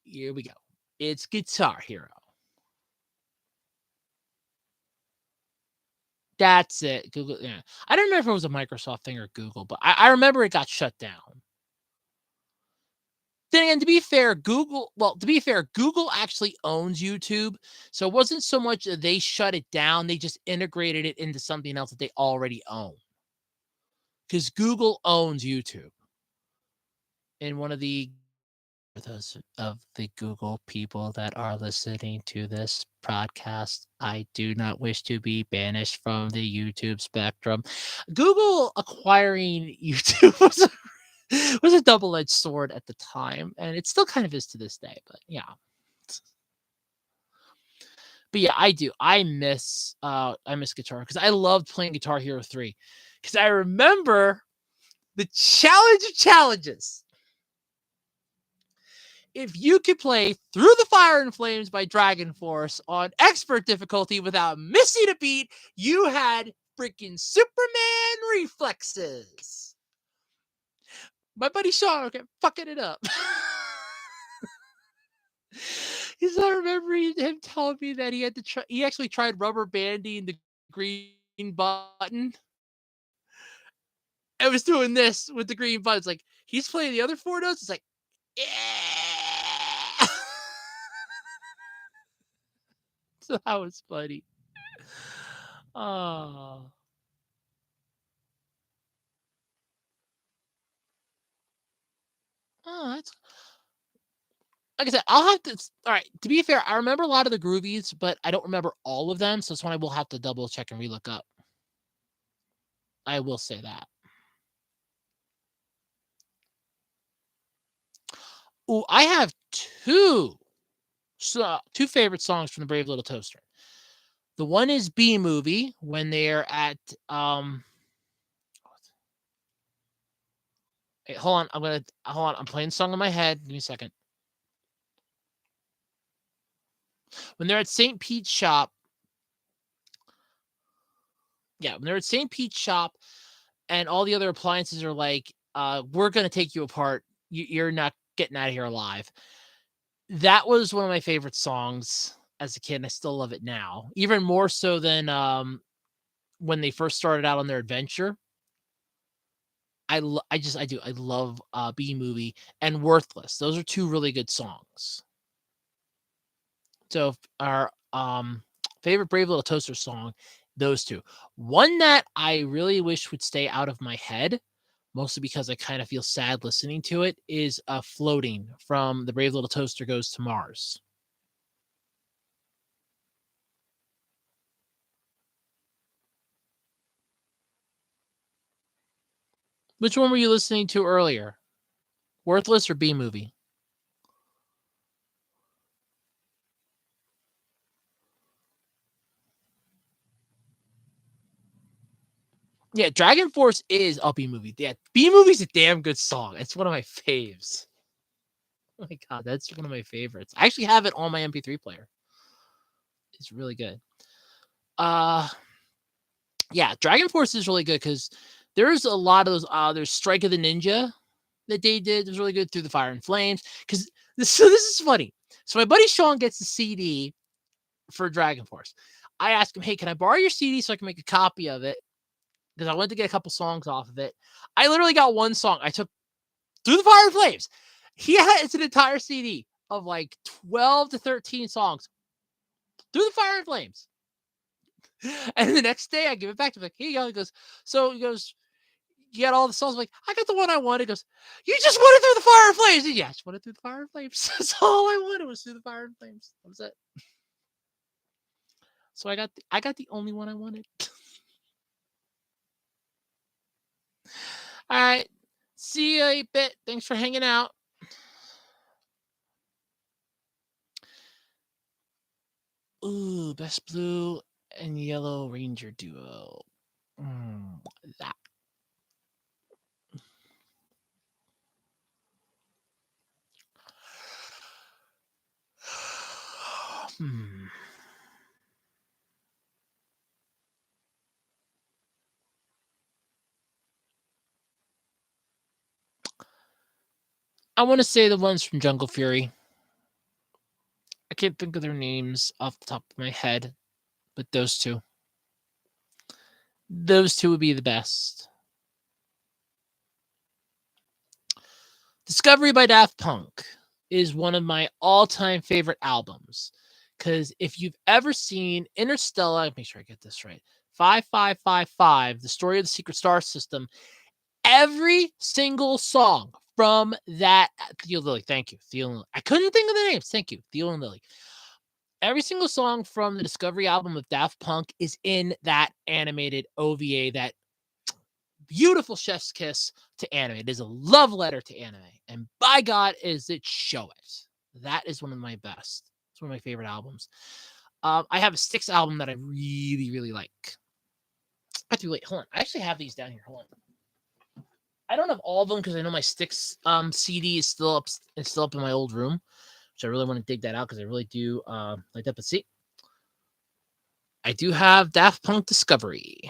here we go. It's Guitar Hero. That's it. Google, yeah. I don't remember if it was a Microsoft thing or Google, but I remember it got shut down. Then again, to be fair, Google actually owns YouTube. So it wasn't so much that they shut it down, they just integrated it into something else that they already own. Because Google owns YouTube. And one of the for those of the Google people that are listening to this podcast, I do not wish to be banished from the YouTube spectrum. Google acquiring YouTube was a double-edged sword at the time, and it still kind of is to this day. But yeah, I do. I miss guitar because I loved playing Guitar Hero 3 because I remember the challenge of challenges. If you could play Through the Fire and Flames by Dragon Force on expert difficulty without missing a beat, you had freaking Superman reflexes. My buddy Sean kept fucking it up. Because I remember him telling me that he actually tried rubber banding the green button. I was doing this with the green button. It's like he's playing the other four notes. It's like, yeah. So that was funny. Oh. Oh, that's like I said, I'll have to. All right. To be fair, I remember a lot of the groovies, but I don't remember all of them. So it's one I will have to double check and relook up. I will say that. Oh, I have two favorite songs from the Brave Little Toaster. The one is B Movie when they're at Hey, hold on. Hold on. I'm playing the song in my head. Give me a second. When they're at St. Pete's shop. Yeah, when they're at St. Pete's shop and all the other appliances are like, we're gonna take you apart. You're not getting out of here alive. That was one of my favorite songs as a kid, and I still love it now. Even more so than when they first started out on their adventure. I do. I love B Movie and Worthless. Those are two really good songs. So our favorite Brave Little Toaster song, those two. One that I really wish would stay out of my head, mostly because I kind of feel sad listening to it, is Floating from the Brave Little Toaster Goes to Mars. Which one were you listening to earlier? Worthless or B Movie? Yeah, Dragon Force is a B Movie. Yeah, B Movie's a damn good song. It's one of my faves. Oh my god, that's one of my favorites. I actually have it on my MP3 player. It's really good. Uh yeah, Dragon Force is really good because there's a lot of those. There's Strike of the Ninja that they did. It was really good through the Fire and Flames. Because this is funny. So my buddy Sean gets the CD for Dragon Force. I asked him, "Hey, can I borrow your CD so I can make a copy of it?" Because I wanted to get a couple songs off of it. I literally got one song. I took Through the Fire and Flames. It's an entire CD of like 12 to 13 songs. Through the Fire and Flames. And the next day I give it back to him like, here you go. He goes, you got all the songs. I'm like, I got the one I wanted. He goes, you just wanted Through the Fire and Flames. Yeah, I just wanted Through the Fire and Flames. That's all I wanted was Through the Fire and Flames. That was it. So I got the only one I wanted. All right. See you a bit. Thanks for hanging out. Ooh, best blue and yellow ranger duo. That. Hmm. I want to say the ones from Jungle Fury. I can't think of their names off the top of my head, but those two. Those two would be the best. Discovery by Daft Punk is one of my all-time favorite albums. Because if you've ever seen Interstellar, make sure I get this right. 5555, the story of the secret star system, every single song from that Theo Lily, thank you. Theo and Lily. I couldn't think of the names. Thank you. Theo and Lily. Every single song from the Discovery album of Daft Punk is in that animated OVA, that beautiful chef's kiss to anime. It is a love letter to anime. And by God, is it show it. That is one of my best. It's one of my favorite albums. I have a Styx album that I really, really like. I have to wait. Hold on. I actually have these down here. Hold on. I don't have all of them because I know my Styx CD is still up. It's still up in my old room, which I really want to dig that out because I really do like that. But see, I do have Daft Punk Discovery.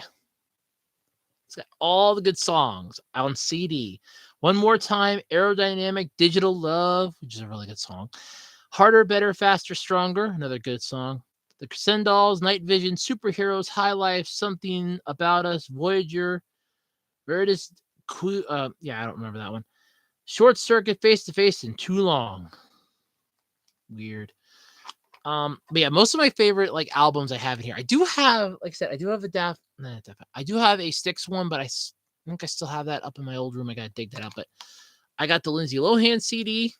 It's got all the good songs on CD. One More Time, Aerodynamic, Digital Love, which is a really good song. Harder, Better, Faster, Stronger, another good song. The Crescendolls, Night Vision, Superheroes, High Life, Something About Us, Voyager, Veritas, yeah, I don't remember that one. Short Circuit, Face to Face, and Too Long. Weird. But yeah, most of my favorite like albums I have in here. I do have, like I said, I do have a I do have a Styx one, but I think I still have that up in my old room. I gotta dig that out. But I got the Lindsay Lohan CD,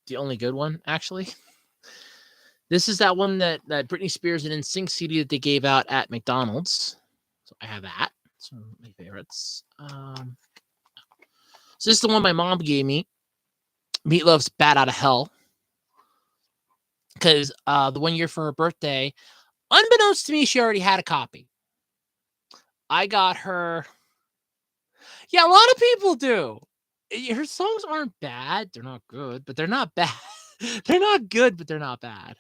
the only good one actually. This is that one that Britney Spears and NSYNC CD that they gave out at McDonald's. So I have that. It's one of my favorites. So this is the one my mom gave me. Meatloaf's "Bat Out of Hell," because the 1 year for her birthday, unbeknownst to me, she already had a copy. I got her. Yeah, a lot of people do. Her songs aren't bad. They're not good, but they're not bad. They're not good, but they're not bad.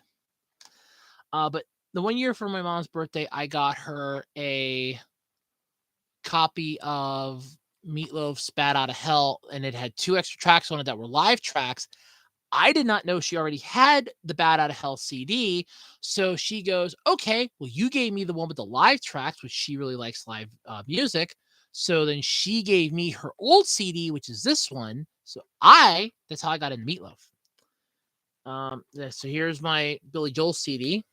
But the 1 year for my mom's birthday, I got her a copy of Meatloaf's "Bat Out of Hell," and it had 2 extra tracks on it that were live tracks. I did not know she already had the "Bat Out of Hell" CD. So she goes, okay, well, you gave me the one with the live tracks, which she really likes live music. So then she gave me her old CD, which is this one. So that's how I got into Meatloaf. So here's my Billy Joel CD.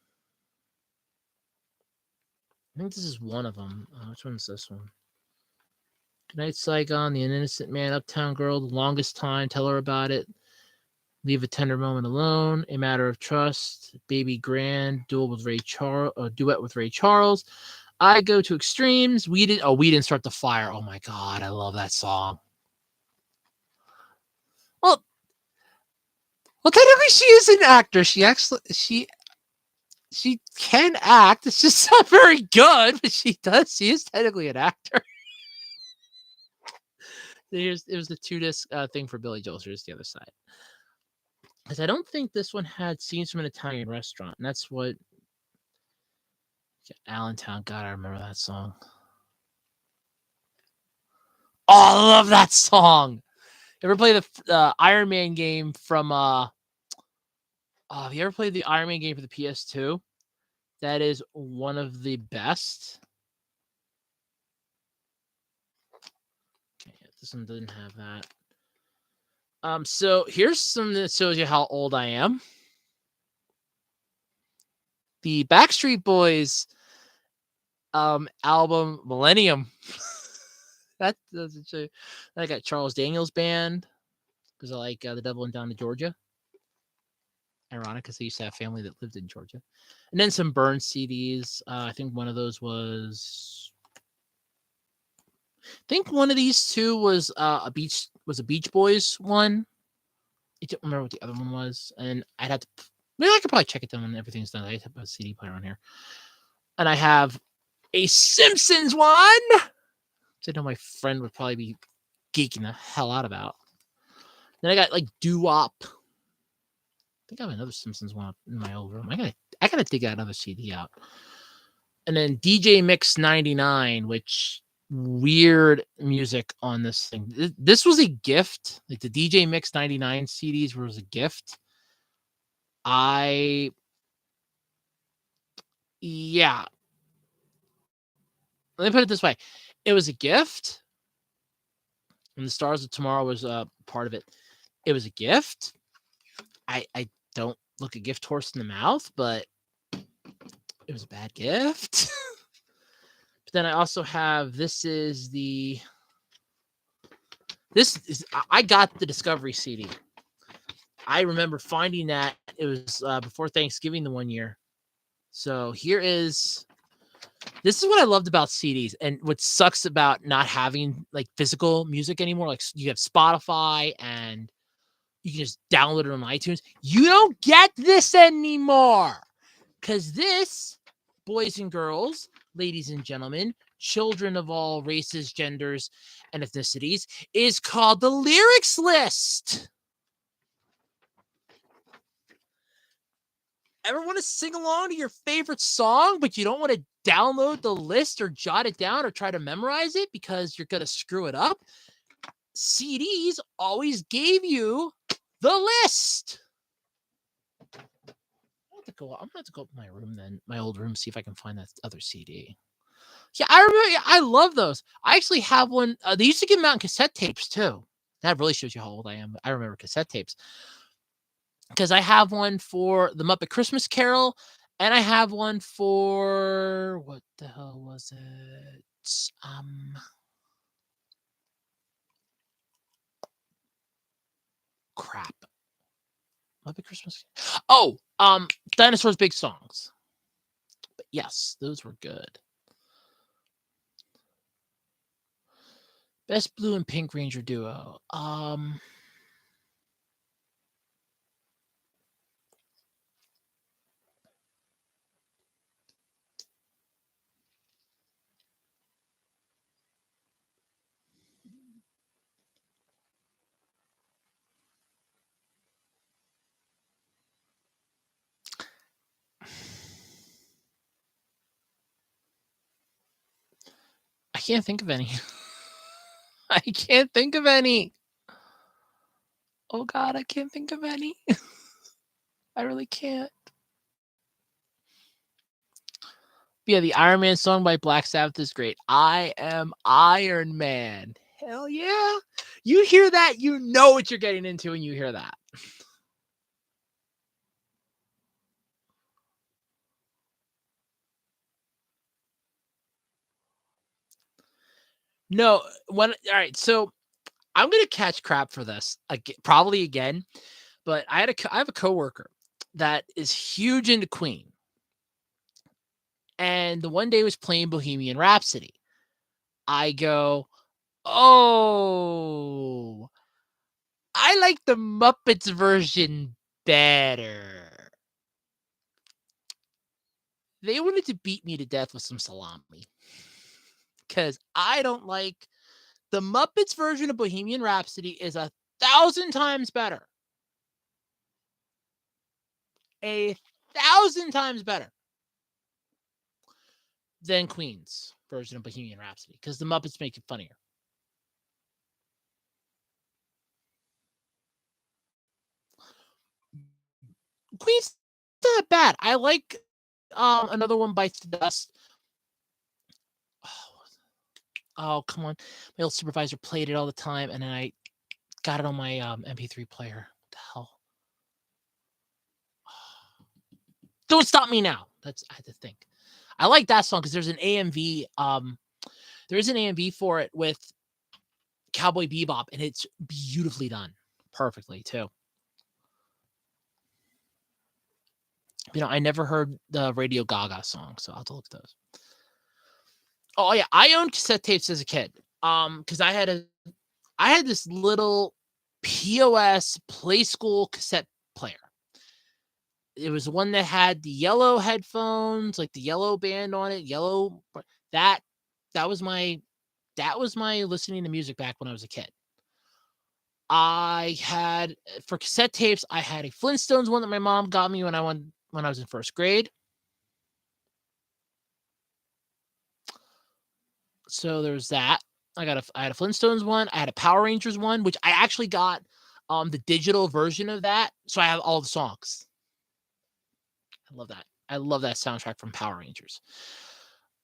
I think this is one of them. Which one's this one? Goodnight Saigon, The Innocent Man, Uptown Girl, The Longest Time, Tell Her About It, Leave a Tender Moment Alone, A Matter of Trust, Baby Grand, Duet with Ray Charles. I Go to Extremes. We Didn't Start the Fire. Oh my God, I love that song. Well, technically she is an actor. She can act. It's just not very good, but she does. She is technically an actor. It was the 2-disc thing for Billy Joel. Here's the other side. Because I don't think this one had Scenes from an Italian Restaurant. And that's what Allentown. God, I remember that song. Oh, I love that song. Ever play the Iron Man game from have you ever played the Iron Man game for the PS2? That is one of the best. Okay, this one didn't have that. So here's some that shows you how old I am. The Backstreet Boys album Millennium. That doesn't show. I got Charles Daniels Band because I like The Devil Went Down to Georgia. Ironic because I used to have family that lived in Georgia. And then some Burns CDs. I think one of those was. I think one of these two was a Beach Boys one. I don't remember what the other one was, and I'd have to. Maybe I could probably check it down when everything's done. I have a CD player on here, and I have a Simpsons one. Which I know my friend would probably be geeking the hell out about. Then I got like doo-wop. I think I have another Simpsons one in my old room. I gotta dig that other CD out. And then DJ Mix 99, which weird music on this thing. This was a gift. Like the DJ Mix 99 CDs was a gift. Yeah. Let me put it this way. It was a gift. And the Stars of Tomorrow was part of it. It was a gift. I don't look a gift horse in the mouth, but it was a bad gift. But then I also have I got the Discovery CD. I remember finding that it was before Thanksgiving the one year. So this is what I loved about CDs, and what sucks about not having like physical music anymore. Like you have Spotify and you can just download it on iTunes. You don't get this anymore. Because this, boys and girls, ladies and gentlemen, children of all races, genders, and ethnicities, is called the lyrics list. Ever want to sing along to your favorite song, but you don't want to download the list or jot it down or try to memorize it because you're going to screw it up? CDs always gave you the list. I'm gonna have to go up to my room then, my old room, see if I can find that other CD. Yeah, I remember. I love those. I actually have one. They used to give them out in cassette tapes too. That really shows you how old I am. I remember cassette tapes because I have one for the Muppet Christmas Carol, and I have one for what the hell was it? Crap. Muppet Christmas. Oh, Dinosaurs Big Songs. But yes, those were good. Best Blue and Pink Ranger duo. I can't think of any. I can't think of any. Oh God, I can't think of any. I really can't. Yeah, the Iron Man song by Black Sabbath is great. I am Iron Man. Hell yeah. You hear that, you know what you're getting into when you hear that. No, all right, so I'm gonna catch crap for this, probably again, but I have a coworker that is huge into Queen, and the one day was playing Bohemian Rhapsody. I go, oh, I like the Muppets version better. They wanted to beat me to death with some salami because I don't like the Muppets version of Bohemian Rhapsody is 1,000 times better. 1,000 times better than Queen's version of Bohemian Rhapsody because the Muppets make it funnier. Queen's not bad. I like Another One Bites the Dust. Oh, come on. My old supervisor played it all the time, and then I got it on my MP3 player. What the hell? Don't Stop Me Now. I had to think. I like that song because there's an AMV. There is an AMV for it with Cowboy Bebop, and it's beautifully done. Perfectly, too. I never heard the Radio Gaga song, so I'll have to look at those. Oh yeah, I owned cassette tapes as a kid. Because I had this little POS Play School cassette player. It was one that had the yellow headphones, like the yellow band on it, yellow that that was my that was my listening to music back when I was a kid. I had for cassette tapes, I had a Flintstones one that my mom got me when I was in first grade. So there's that. I had a Flintstones one, I had a Power Rangers one, which I actually got the digital version of that. So I have all the songs. I love that. I love that soundtrack from Power Rangers.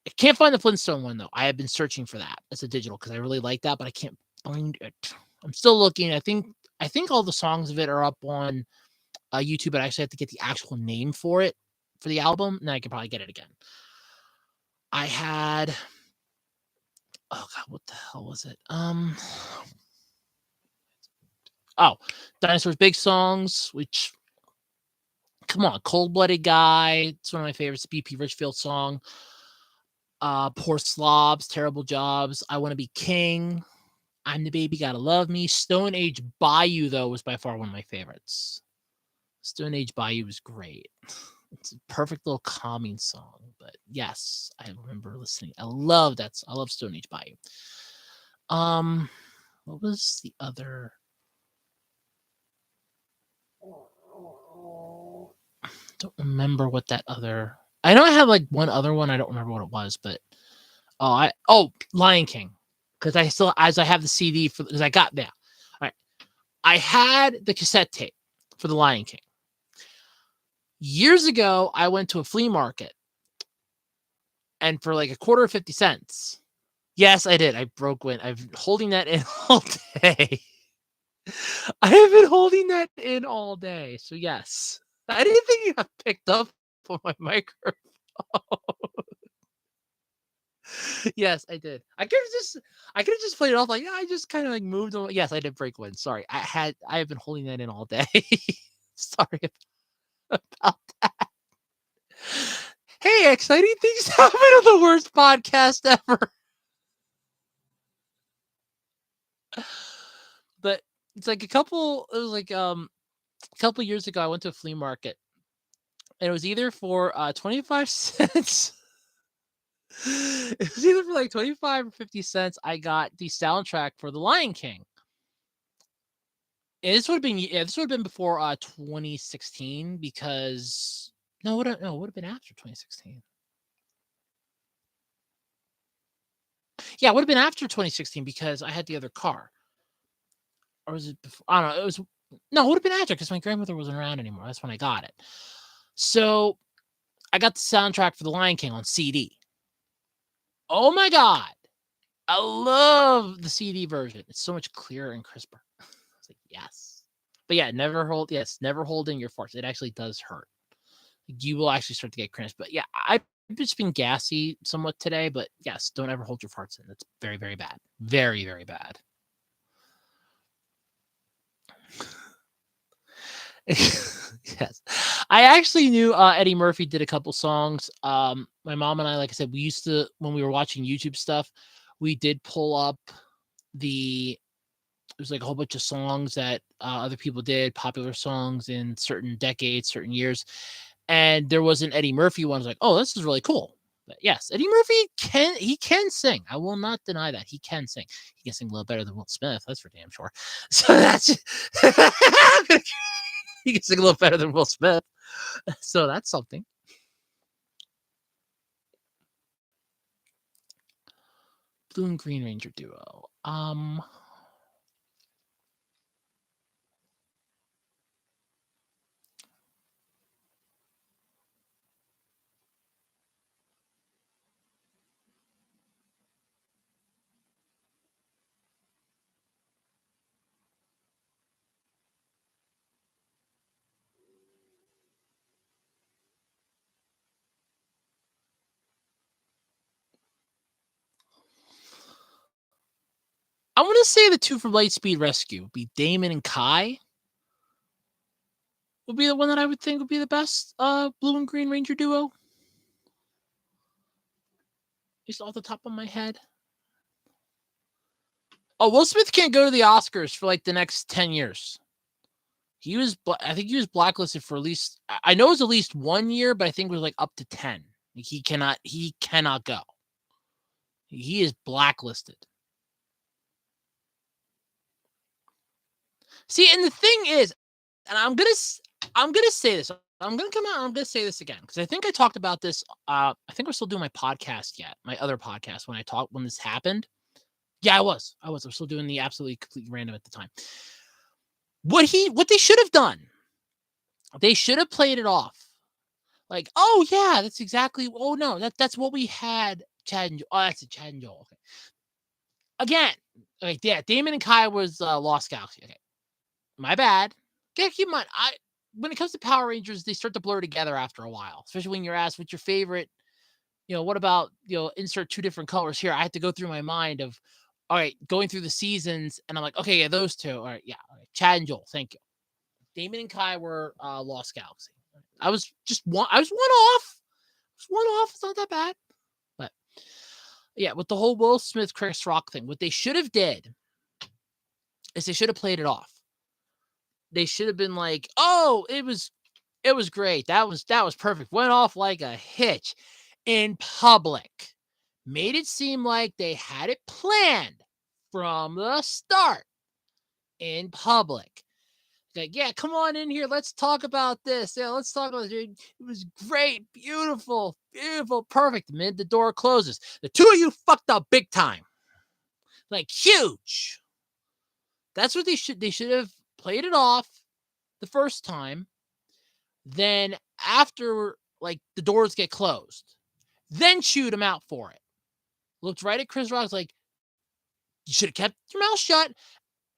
I can't find the Flintstone one though. I have been searching for that as a digital because I really like that, but I can't find it. I'm still looking. I think all the songs of it are up on YouTube, but I actually have to get the actual name for it for the album, and then I can probably get it again. I had oh god, what the hell was it? Oh, Dinosaurs Big Songs, which come on, Cold Blooded Guy. It's one of my favorites. BP Richfield song. Poor Slobs, Terrible Jobs. I Want to Be King. I'm the Baby, Gotta Love Me. Stone Age Bayou, though, was by far one of my favorites. Stone Age Bayou was great. It's a perfect little calming song. But yes, I remember listening. I love that. I love Stone Age Bayou. What was the other? Don't remember what that other. I know I have like one other one. I don't remember what it was, but Lion King, because I have the CD for because I got that. All right, I had the cassette tape for the Lion King. Years ago, I went to a flea market, and for like a quarter of 50 cents. Yes, I did. I broke wind. I've been holding that in all day. I have been holding that in all day. So yes, I didn't think you got picked up for my microphone. Yes, I did. I could have just played it off like, yeah, I just kind of like moved on. Yes, I did break wind. Sorry. I have been holding that in all day. Sorry about that. Hey, exciting things happen on the worst podcast ever. But it's like it was like a couple years ago I went to a flea market and it was either for 25 cents. It was either for like 25 or 50 cents. I got the soundtrack for The Lion King. And this would have been before 2016 because it would have been after 2016. Yeah, it would have been after 2016 because I had the other car. Or was it before? I don't know. It would have been after because my grandmother wasn't around anymore. That's when I got it. So I got the soundtrack for The Lion King on CD. Oh my god. I love the CD version. It's so much clearer and crisper. I was like, yes. But yeah, never hold in your farts. It actually does hurt. You will actually start to get cramps. But yeah, I've just been gassy somewhat today. But yes, don't ever hold your farts in. That's very, very bad. Very, very bad. Yes. I actually knew Eddie Murphy did a couple songs. My mom and I, like I said, we used to, when we were watching YouTube stuff, we did pull up there's like a whole bunch of songs that other people did, popular songs in certain decades, certain years. And there was an Eddie Murphy one. I was like, oh, this is really cool. But yes, Eddie Murphy can sing. I will not deny that. He can sing. He can sing a little better than Will Smith. That's for damn sure. So that's he can sing a little better than Will Smith. So that's something. Blue and Green Ranger duo. I want to say the two from Lightspeed Rescue would be Damon and Kai. Would be the one that I would think would be the best Blue and Green Ranger duo. Just off the top of my head. Oh, Will Smith can't go to the Oscars for like the next 10 years. I think he was blacklisted for at least, I know it was at least 1 year, but I think it was like up to 10. Like he cannot go. He is blacklisted. See, and the thing is, and I'm gonna say this. I'm gonna come out and I'm gonna say this again because I think I talked about this. I think we're still doing my podcast yet, my other podcast when this happened. Yeah, I was. I was still doing the absolutely completely random at the time. What they should have done, they should have played it off. Like, oh yeah, that's exactly. Oh no, that's what we had. Chad and Joel. Oh, that's a Chad and Joel. Okay. Again, okay, yeah, Damon and Kai was Lost Galaxy. Okay, my bad. Okay, keep in mind, when it comes to Power Rangers, they start to blur together after a while, especially when you're asked what's your favorite. What about insert two different colors here? I had to go through my mind of, all right, going through the seasons, and I'm like, okay, yeah, those two. All right, yeah, all right. Chad and Joel, thank you. Damon and Kai were Lost Galaxy. I was one off. One off. It's not that bad. But yeah, with the whole Will Smith, Chris Rock thing, what they should have did is they should have played it off. They should have been like, oh, it was great. That was perfect. Went off like a hitch in public. Made it seem like they had it planned from the start in public. Like, yeah, come on in here. Let's talk about this. Yeah, let's talk about it. It was great, beautiful, beautiful, perfect. The minute the door closes, the two of you fucked up big time. Like, huge. That's what they should have played it off the first time. Then after, like, the doors get closed, then shoot him out for it. Looked right at Chris Rock's like, you should have kept your mouth shut,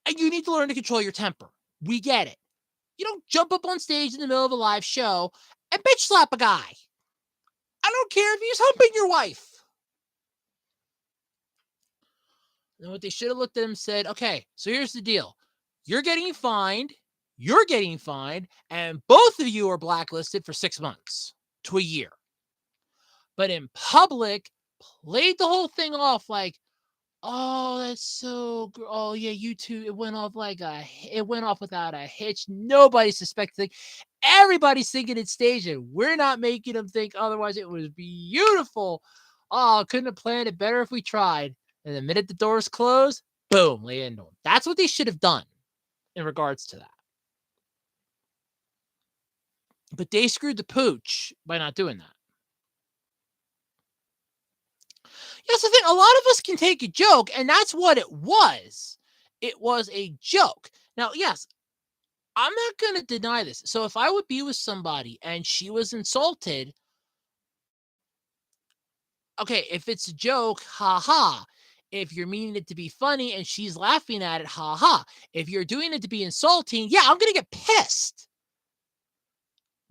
and you need to learn to control your temper. We get it. You don't jump up on stage in the middle of a live show and bitch slap a guy. I don't care if he's humping your wife. And what they should have looked at him and said, okay, so here's the deal. You're getting fined, and both of you are blacklisted for 6 months to a year. But in public, played the whole thing off like, oh, that's so. Oh yeah, you two. It went off without a hitch. Nobody suspected. Everybody's thinking it's staged. We're not making them think otherwise. It was beautiful. Oh, couldn't have planned it better if we tried. And the minute the doors close, boom, lay into them. That's what they should have done in regards to that. But they screwed the pooch by not doing that. Yes, the thing, a lot of us can take a joke, and that's what it was. It was a joke. Now, yes, I'm not going to deny this. So if I would be with somebody and she was insulted, okay, if it's a joke, ha. If you're meaning it to be funny and she's laughing at it, ha. If you're doing it to be insulting, yeah, I'm going to get pissed.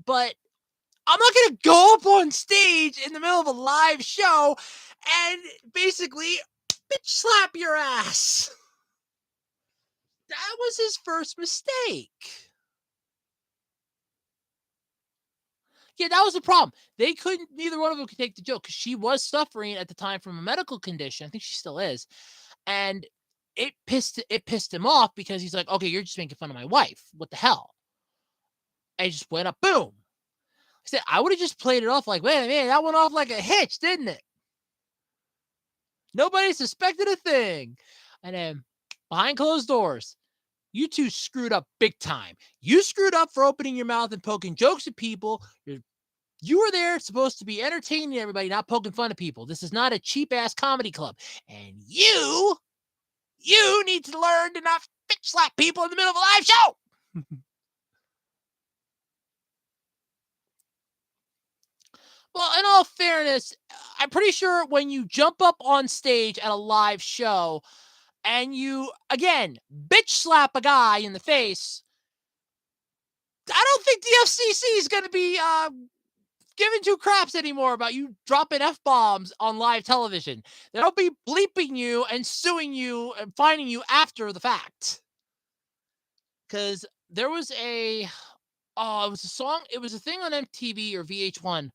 But I'm not going to go up on stage in the middle of a live show and basically bitch slap your ass. That was his first mistake. Yeah, that was the problem. Neither one of them could take the joke because she was suffering at the time from a medical condition. I think she still is. And it pissed him off because he's like, okay, you're just making fun of my wife. What the hell? And it just went up, boom. I said, I would have just played it off like, wait a minute, that went off like a hitch, didn't it? Nobody suspected a thing. And then behind closed doors, you two screwed up big time. You screwed up for opening your mouth and poking jokes at people. You were there supposed to be entertaining everybody, not poking fun of people. This is not a cheap-ass comedy club. And you need to learn to not bitch slap people in the middle of a live show. Well, in all fairness, I'm pretty sure when you jump up on stage at a live show and you, again, bitch slap a guy in the face, I don't think the FCC is going to be giving two craps anymore about you dropping F-bombs on live television. They'll be bleeping you and suing you and fining you after the fact. Because there was it was a song, it was a thing on MTV or VH1.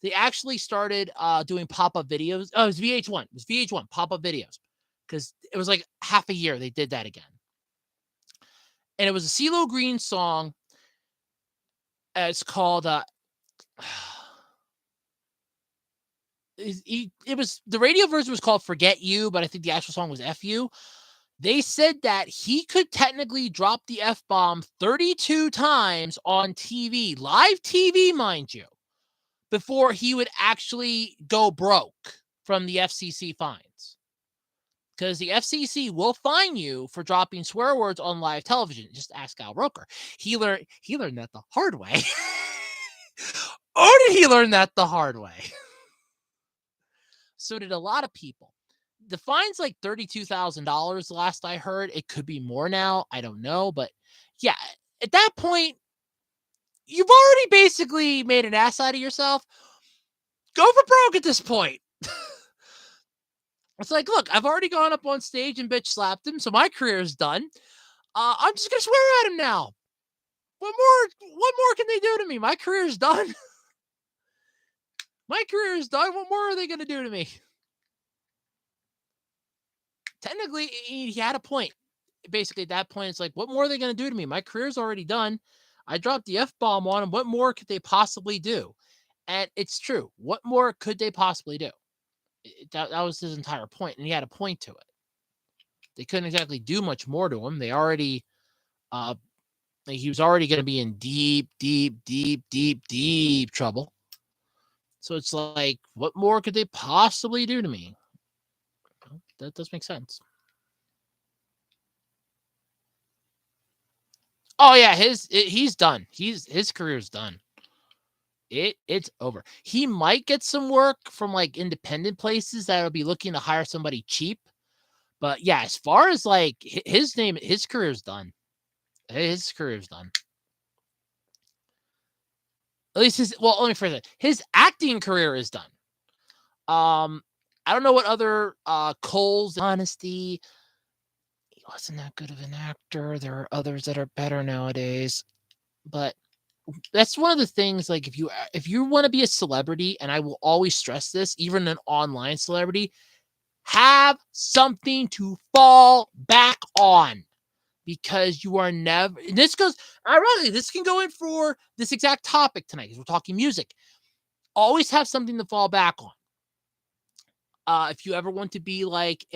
They actually started doing pop-up videos. Oh, it was VH1. Pop-up videos. because it was like half a year they did that again. And it was a CeeLo Green song. It's called it was the radio version was called Forget You, but I think the actual song was F You. They said that he could technically drop the F bomb 32 times on TV, live TV, mind you, before he would actually go broke from the FCC fines. Because the FCC will fine you for dropping swear words on live television. Just ask Al Roker. He learned that the hard way. Or did he learn that the hard way? So did a lot of people. The fine's like $32,000 last I heard. It could be more now. I don't know. But yeah, at that point, you've already basically made an ass out of yourself. Go for broke at this point. It's like, look, I've already gone up on stage and bitch slapped him, so my career is done. I'm just gonna swear at him now. What more can they do to me? My career is done. My career is done. What more are they gonna do to me? Technically, he had a point. Basically, at that point, it's like, what more are they gonna do to me? My career's already done. I dropped the F bomb on him. What more could they possibly do? And it's true. What more could they possibly do? That was his entire point, and he had a point to it. They couldn't exactly do much more to him. They already, he was already going to be in deep, deep, deep, deep, deep trouble. So it's like, what more could they possibly do to me? Well, that does make sense. Oh yeah, he's done. His career's done. It's over. He might get some work from like independent places that'll be looking to hire somebody cheap. But yeah, as far as like his career's done. His career's done. At least let me phrase it. His acting career is done. I don't know what other Cole's honesty. He wasn't that good of an actor. There are others that are better nowadays. But that's one of the things, like if you want to be a celebrity, and I will always stress this, even an online celebrity, have something to fall back on, because you are never, and this goes, ironically, this can go in for this exact topic tonight because we're talking music. Always have something to fall back on. If you ever want to be like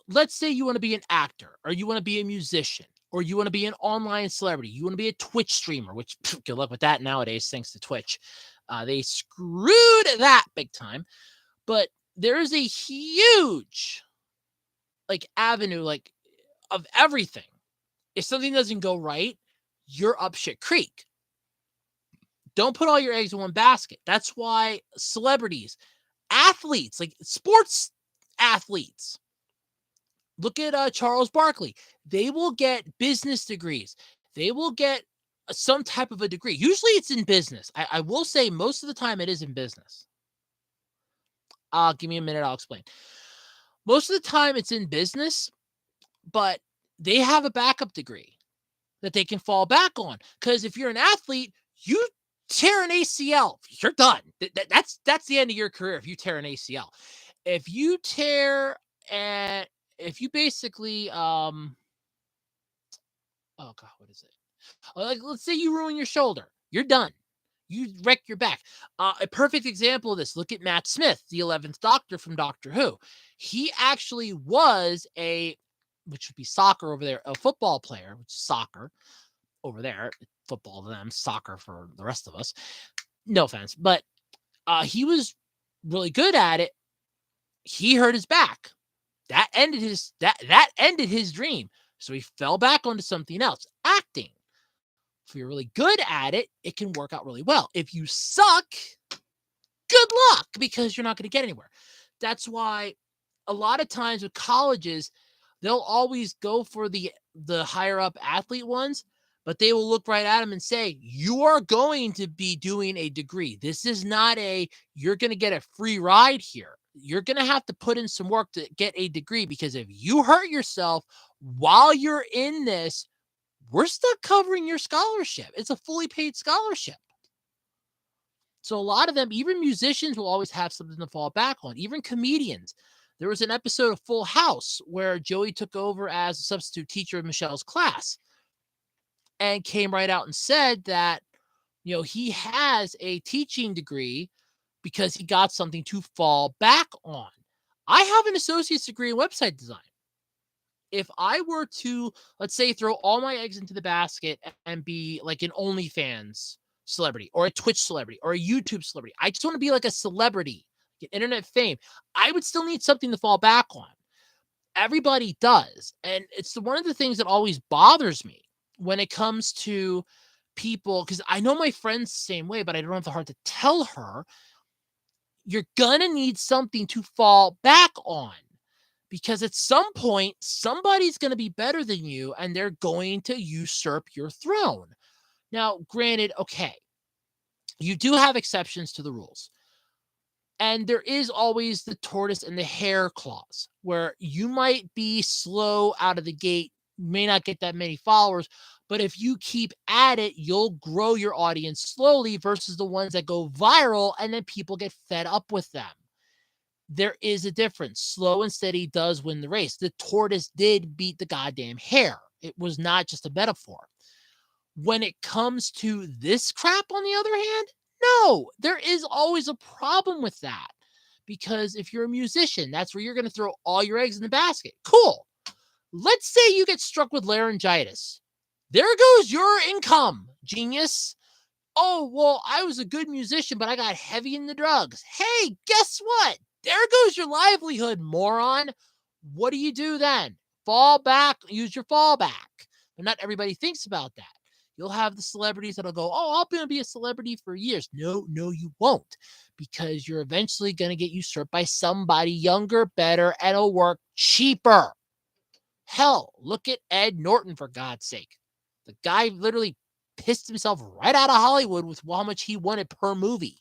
let's say you want to be an actor, or you want to be a musician, or you want to be an online celebrity, you want to be a Twitch streamer, which good luck with that nowadays, thanks to Twitch. They screwed that big time. But there is a huge like avenue like of everything. If something doesn't go right, you're up shit creek. Don't put all your eggs in one basket. That's why celebrities, athletes, like sports athletes, look at Charles Barkley. They will get business degrees. They will get some type of a degree. Usually it's in business. I will say most of the time it is in business. Give me a minute. I'll explain. Most of the time it's in business, but they have a backup degree that they can fall back on. Because if you're an athlete, you tear an ACL, you're done. That's the end of your career if you tear an ACL. If you tear and if you basically oh god, what is it? Like, let's say you ruin your shoulder, you're done. You wreck your back. A perfect example of this, look at Matt Smith, the 11th Doctor from Doctor Who. He actually was which would be soccer over there, a football player, which is soccer over there, football to them, soccer for the rest of us. No offense, but he was really good at it. He hurt his back. That ended his dream. So he fell back onto something else, acting. If you're really good at it, it can work out really well. If you suck, good luck, because you're not going to get anywhere. That's why a lot of times with colleges, they'll always go for the higher up athlete ones, but they will look right at them and say, you are going to be doing a degree. This is not you're going to get a free ride here. You're going to have to put in some work to get a degree, because if you hurt yourself while you're in this, we're still covering your scholarship. It's a fully paid scholarship. So a lot of them, even musicians, will always have something to fall back on. Even comedians, There was an episode of Full House where Joey took over as a substitute teacher of Michelle's class and came right out and said that, he has a teaching degree because he got something to fall back on. I have an associate's degree in website design. If I were to, let's say, throw all my eggs into the basket and be like an OnlyFans celebrity or a Twitch celebrity or a YouTube celebrity, I just want to be like a celebrity, get internet fame. I would still need something to fall back on. Everybody does. And it's one of the things that always bothers me when it comes to people, because I know my friend's the same way, but I don't have the heart to tell her, you're going to need something to fall back on. Because at some point, somebody's going to be better than you and they're going to usurp your throne. Now, granted, okay, you do have exceptions to the rules. And there is always the tortoise and the hare clause, where you might be slow out of the gate, may not get that many followers, but if you keep at it, you'll grow your audience slowly versus the ones that go viral and then people get fed up with them. There is a difference. Slow and steady does win the race. The tortoise did beat the goddamn hare. It was not just a metaphor. When it comes to this crap, on the other hand, no, there is always a problem with that. Because if you're a musician, that's where you're going to throw all your eggs in the basket. Cool. Let's say you get struck with laryngitis. There goes your income, genius. Oh, well, I was a good musician, but I got heavy in the drugs. Hey, guess what? There goes your livelihood, moron. What do you do then? Fall back, use your fallback. But not everybody thinks about that. You'll have the celebrities that'll go, oh, I'm going to be a celebrity for years. No, you won't, because you're eventually going to get usurped by somebody younger, better, and it'll work cheaper. Hell, look at Ed Norton, for God's sake. The guy literally pissed himself right out of Hollywood with how much he wanted per movie.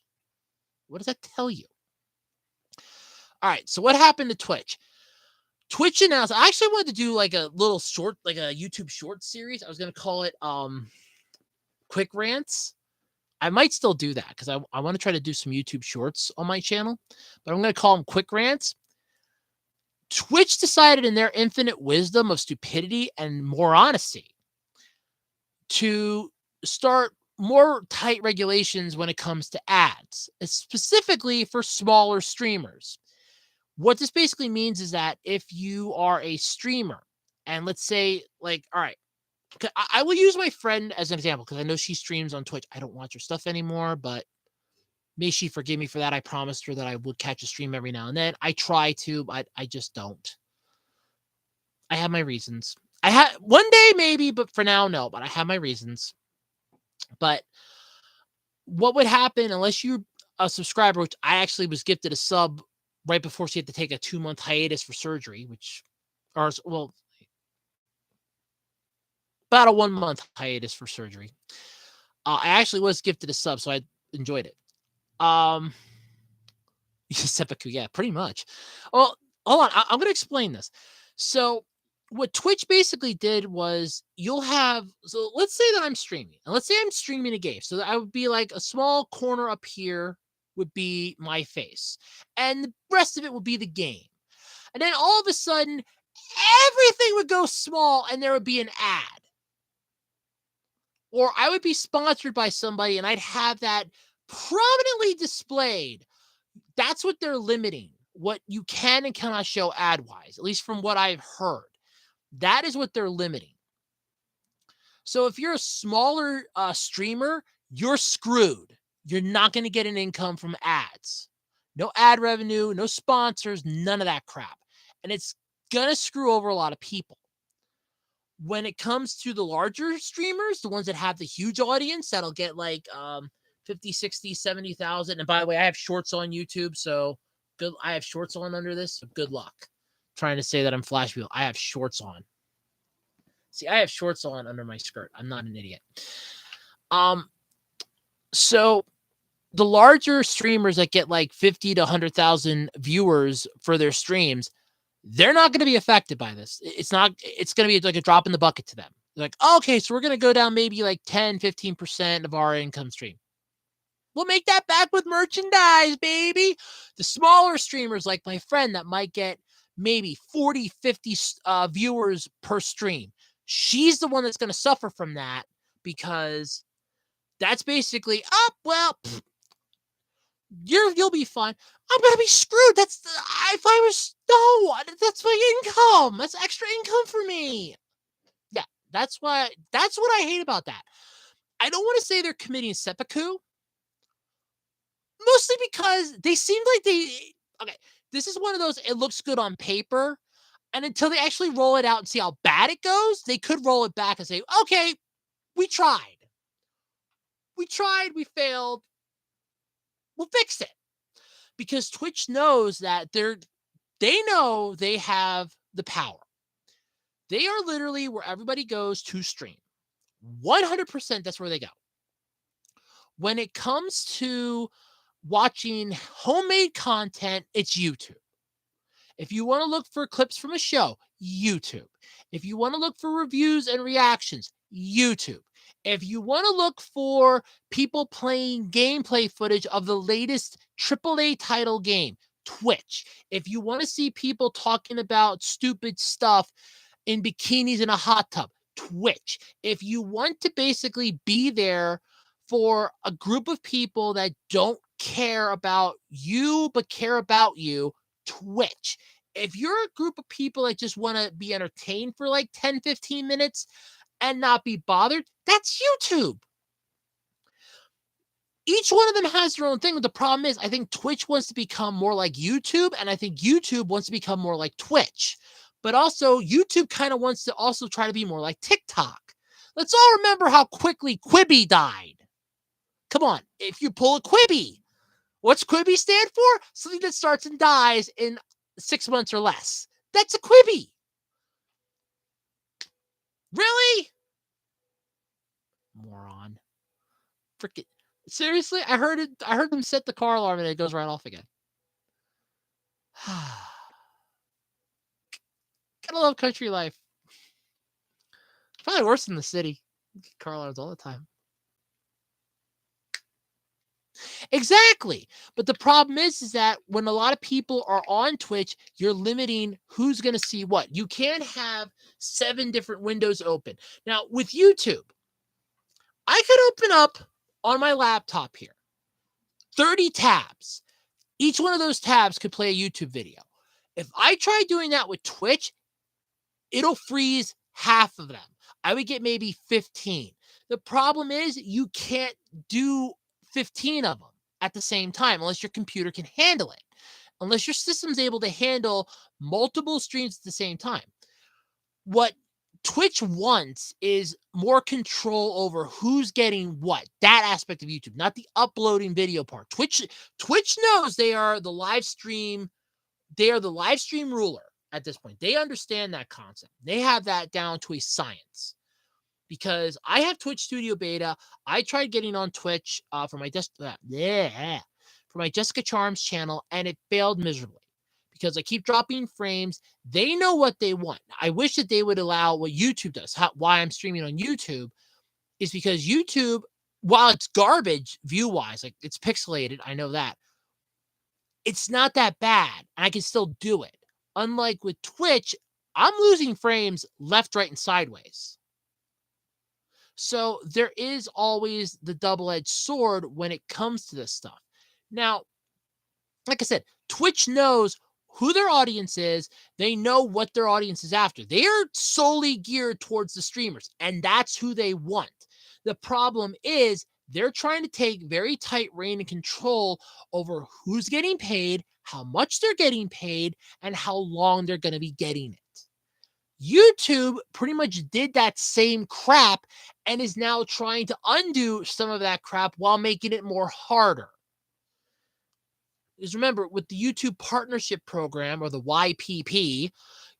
What does that tell you? All right, so what happened to Twitch? Twitch announced, I actually wanted to do like a little short, like a YouTube short series. I was going to call it Quick Rants. I might still do that because I want to try to do some YouTube shorts on my channel, but I'm going to call them Quick Rants. Twitch decided, in their infinite wisdom of stupidity and more honesty, to start more tight regulations when it comes to ads, specifically for smaller streamers. What this basically means is that if you are a streamer, and let's say, like, all right, I will use my friend as an example because I know she streams on Twitch. I don't watch her stuff anymore, but may she forgive me for that. I promised her that I would catch a stream every now and then. I try to, but I just don't. I have my reasons. I have one day maybe, but for now, no. But I have my reasons. But what would happen unless you're a subscriber, which I actually was gifted a sub right before she had to take a 2-month hiatus for surgery, which, or well, about a 1-month hiatus for surgery. I actually was gifted a sub, so I enjoyed it. Seppuku, yeah, pretty much. Well, hold on, I'm going to explain this. So what Twitch basically did was so let's say that I'm streaming, and let's say I'm streaming a game. So I would be like a small corner up here would be my face, and the rest of it would be the game. And then all of a sudden, everything would go small and there would be an ad. Or I would be sponsored by somebody and I'd have that prominently displayed. That's what they're limiting, what you can and cannot show ad-wise, at least from what I've heard. That is what they're limiting. So if you're a smaller streamer, you're screwed. You're not going to get an income from ads. No ad revenue, no sponsors, none of that crap. And it's going to screw over a lot of people. When it comes to the larger streamers, the ones that have the huge audience, that'll get like 50, 60, 70,000. And by the way, I have shorts on YouTube, so good. I have shorts on under this, so good luck trying to say that I'm Flash Wheel. I have shorts on. See, I have shorts on under my skirt. I'm not an idiot. So the larger streamers that get like 50 to 100,000 viewers for their streams, they're not going to be affected by this. It's going to be like a drop in the bucket to them. They're like, oh, okay, so we're going to go down maybe like 10, 15% of our income stream. We'll make that back with merchandise, baby. The smaller streamers like my friend that might get maybe 40, 50 viewers per stream. She's the one that's going to suffer from that because that's basically, oh, well, you'll be fine. I'm gonna be screwed. That's if I was no, that's my income. That's extra income for me. Yeah, that's what I hate about that. I don't want to say they're committing seppuku, mostly because they seem like they okay. This is one of those. It looks good on paper, and until they actually roll it out and see how bad it goes, they could roll it back and say, "Okay, we tried, we failed. We'll fix it." Because Twitch knows that they know they have the power. They are literally where everybody goes to stream. 100% that's where they go. When it comes to watching homemade content, it's YouTube. If you want to look for clips from a show, YouTube. If you want to look for reviews and reactions, YouTube. If you want to look for people playing gameplay footage of the latest AAA title game, Twitch. If you want to see people talking about stupid stuff in bikinis in a hot tub, Twitch. If you want to basically be there for a group of people that don't care about you but care about you, Twitch. If you're a group of people that just want to be entertained for like 10, 15 minutes and not be bothered, that's YouTube. Each one of them has their own thing. But the problem is, I think Twitch wants to become more like YouTube, and I think YouTube wants to become more like Twitch. But also, YouTube kind of wants to also try to be more like TikTok. Let's all remember how quickly Quibi died. Come on, if you pull a Quibi, what's Quibi stand for? Something that starts and dies in 6 months or less. That's a Quibi. Really? Moron. Freaking seriously? I heard it. I heard them set the car alarm and it goes right off again. Gotta love country life. Probably worse than the city. Car alarms all the time. Exactly. But the problem is that when a lot of people are on Twitch, you're limiting who's going to see what. You can't have 7 different windows open. Now, with YouTube, I could open up on my laptop here 30 tabs. Each one of those tabs could play a YouTube video. If I try doing that with Twitch, it'll freeze half of them. I would get maybe 15. The problem is you can't do 15 of them at the same time unless your computer can handle it. Unless your system's able to handle multiple streams at the same time. What Twitch wants is more control over who's getting what. That aspect of YouTube, not the uploading video part. Twitch knows they are the live stream ruler at this point. They understand that concept. They have that down to a science. Because I have Twitch Studio Beta. I tried getting on Twitch for my Jessica Charms channel, and it failed miserably because I keep dropping frames. They know what they want. I wish that they would allow what YouTube does. Why I'm streaming on YouTube is because YouTube, while it's garbage view-wise, like it's pixelated, I know that, it's not that bad, and I can still do it. Unlike with Twitch, I'm losing frames left, right, and sideways. So there is always the double-edged sword when it comes to this stuff. Now, like I said, Twitch knows who their audience is. They know what their audience is after. They are solely geared towards the streamers, and that's who they want. The problem is they're trying to take very tight reign and control over who's getting paid, how much they're getting paid, and how long they're going to be getting it. YouTube pretty much did that same crap and is now trying to undo some of that crap while making it more harder. Because remember, with the YouTube Partnership Program, or the YPP,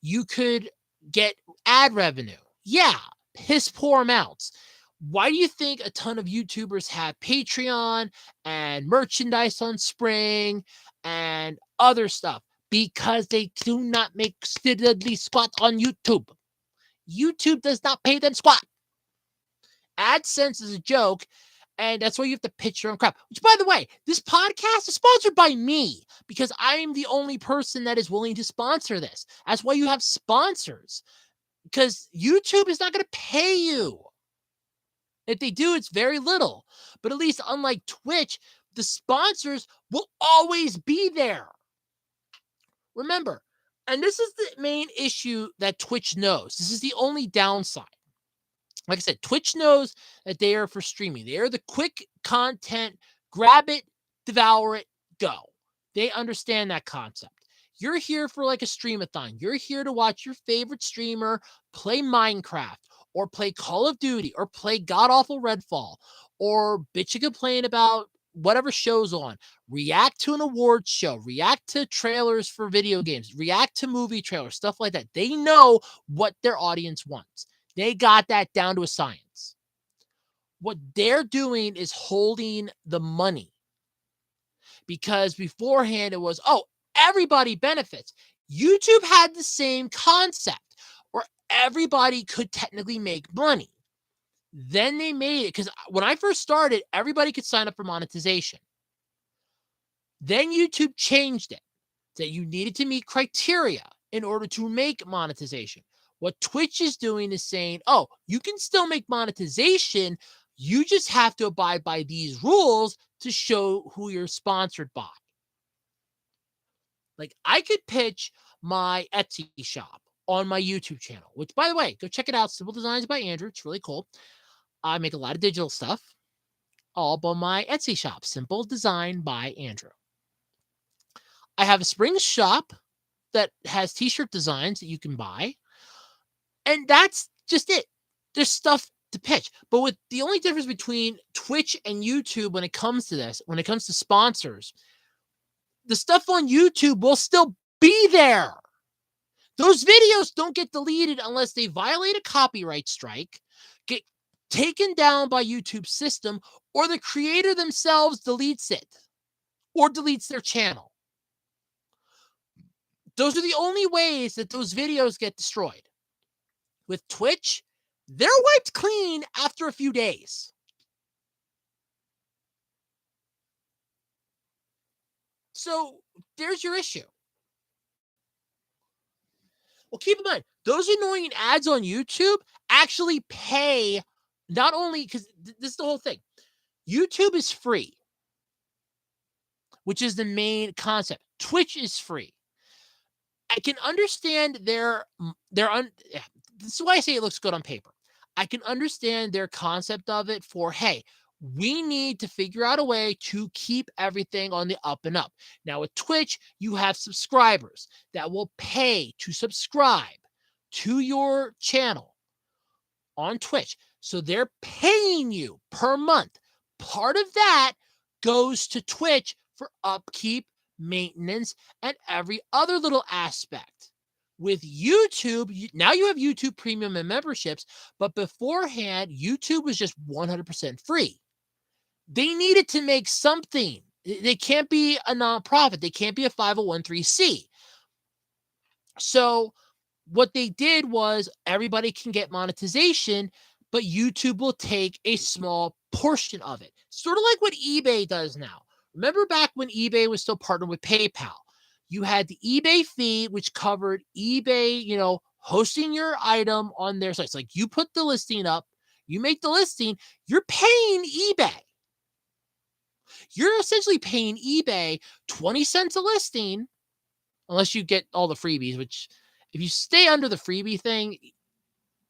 you could get ad revenue. Yeah, piss poor amounts. Why do you think a ton of YouTubers have Patreon and merchandise on Spring and other stuff? Because they do not make diddly squat on YouTube. YouTube does not pay them squat. AdSense is a joke, And that's why you have to pitch your own crap. Which, by the way, this podcast is sponsored by me because I am the only person that is willing to sponsor this. That's why you have sponsors, because YouTube is not going to pay you. If they do, it's very little. But at least, unlike Twitch, the sponsors will always be there. Remember, and this is the main issue that Twitch knows. This is the only downside. Like I said, Twitch knows that they are for streaming. They are the quick content, grab it, devour it, go. They understand that concept. You're here for like a streamathon. You're here to watch your favorite streamer play Minecraft or play Call of Duty or play God Awful Redfall or bitch and complain about whatever show's on, react to an awards show, react to trailers for video games, react to movie trailers, stuff like that. They know what their audience wants. They got that down to a science. What they're doing is holding the money, because beforehand it was, oh, everybody benefits. YouTube had the same concept where everybody could technically make money. Then they made it, because when I first started, everybody could sign up for monetization. Then YouTube changed it, that you needed to meet criteria in order to make monetization. What Twitch is doing is saying, oh, you can still make monetization. You just have to abide by these rules to show who you're sponsored by. Like, I could pitch my Etsy shop on my YouTube channel, which, by the way, go check it out. Simple Designs by Andrew. It's really cool. I make a lot of digital stuff, all on my Etsy shop, Simple Design by Andrew. I have a Springs shop that has t-shirt designs that you can buy. And that's just it. There's stuff to pitch. But with the only difference between Twitch and YouTube when it comes to this, when it comes to sponsors, the stuff on YouTube will still be there. Those videos don't get deleted unless they violate a copyright strike, get taken down by YouTube's system, or the creator themselves deletes it or deletes their channel. Those are the only ways that those videos get destroyed. With Twitch, they're wiped clean after a few days. So there's your issue. Well, keep in mind, those annoying ads on YouTube actually pay, not only because this is the whole thing. YouTube is free, which is the main concept. Twitch is free. I can understand this is why I say it looks good on paper. I can understand their concept of it for, hey, we need to figure out a way to keep everything on the up and up. Now, with Twitch, you have subscribers that will pay to subscribe to your channel on Twitch. So they're paying you per month. Part of that goes to Twitch for upkeep, maintenance, and every other little aspect. With YouTube, now you have YouTube Premium and memberships, but beforehand, YouTube was just 100% free. They needed to make something. They can't be a nonprofit. They can't be a 501(c)(3). So what they did was everybody can get monetization, but YouTube will take a small portion of it. Sort of like what eBay does now. Remember back when eBay was still partnered with PayPal? You had the eBay fee, which covered eBay, hosting your item on their sites. Like, you put the listing up, you make the listing, you're paying eBay. You're essentially paying eBay 20 cents a listing, unless you get all the freebies, which if you stay under the freebie thing,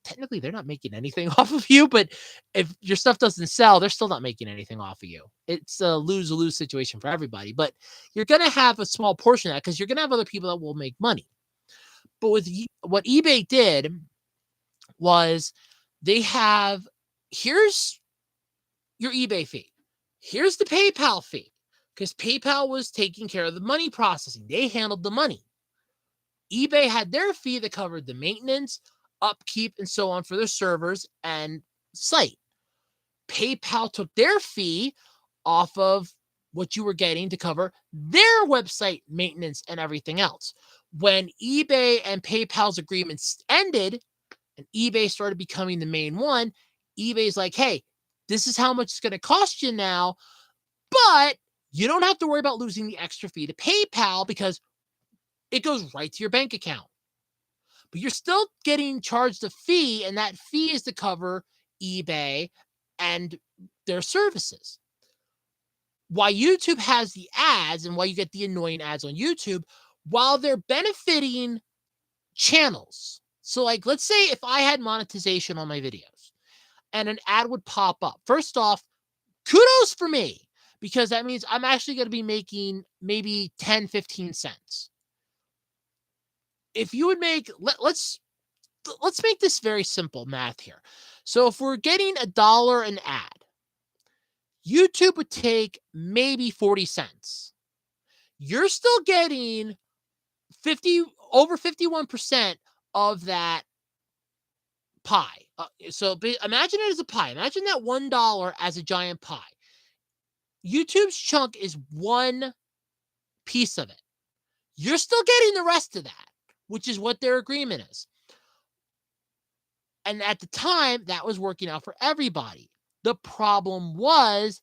technically they're not making anything off of you, but if your stuff doesn't sell, they're still not making anything off of you. It's a lose-lose situation for everybody, but you're going to have a small portion of that because you're going to have other people that will make money. But with what eBay did was here's your eBay fee. Here's the PayPal fee, because PayPal was taking care of the money processing. They handled the money. eBay had their fee that covered the maintenance, upkeep, and so on for their servers and site. PayPal took their fee off of what you were getting to cover their website maintenance and everything else. When eBay and PayPal's agreements ended and eBay started becoming the main one, eBay's like, hey, This is how much it's going to cost you now, but you don't have to worry about losing the extra fee to PayPal because it goes right to your bank account. But you're still getting charged a fee, and that fee is to cover eBay and their services. Why YouTube has the ads and why you get the annoying ads on YouTube, while they're benefiting channels. So, like, let's say if I had monetization on my videos and an ad would pop up. First off, kudos for me, because that means I'm actually going to be making maybe 10, 15 cents. If you would make, let's make this very simple math here. So if we're getting $1 an ad, YouTube would take maybe 40 cents. You're still getting over 51% of that pie. So imagine it as a pie. Imagine that $1 as a giant pie. YouTube's chunk is one piece of it. You're still getting the rest of that, which is what their agreement is. And at the time, that was working out for everybody. The problem was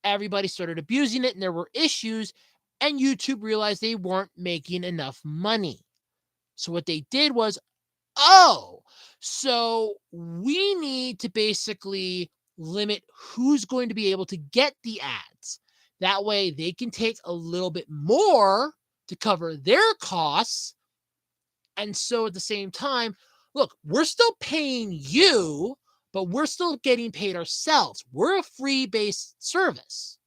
everybody started abusing it and there were issues, and YouTube realized they weren't making enough money. So what they did was, so we need to basically limit who's going to be able to get the ads. That way they can take a little bit more to cover their costs. And so at the same time, look, we're still paying you, but we're still getting paid ourselves. We're a free-based service.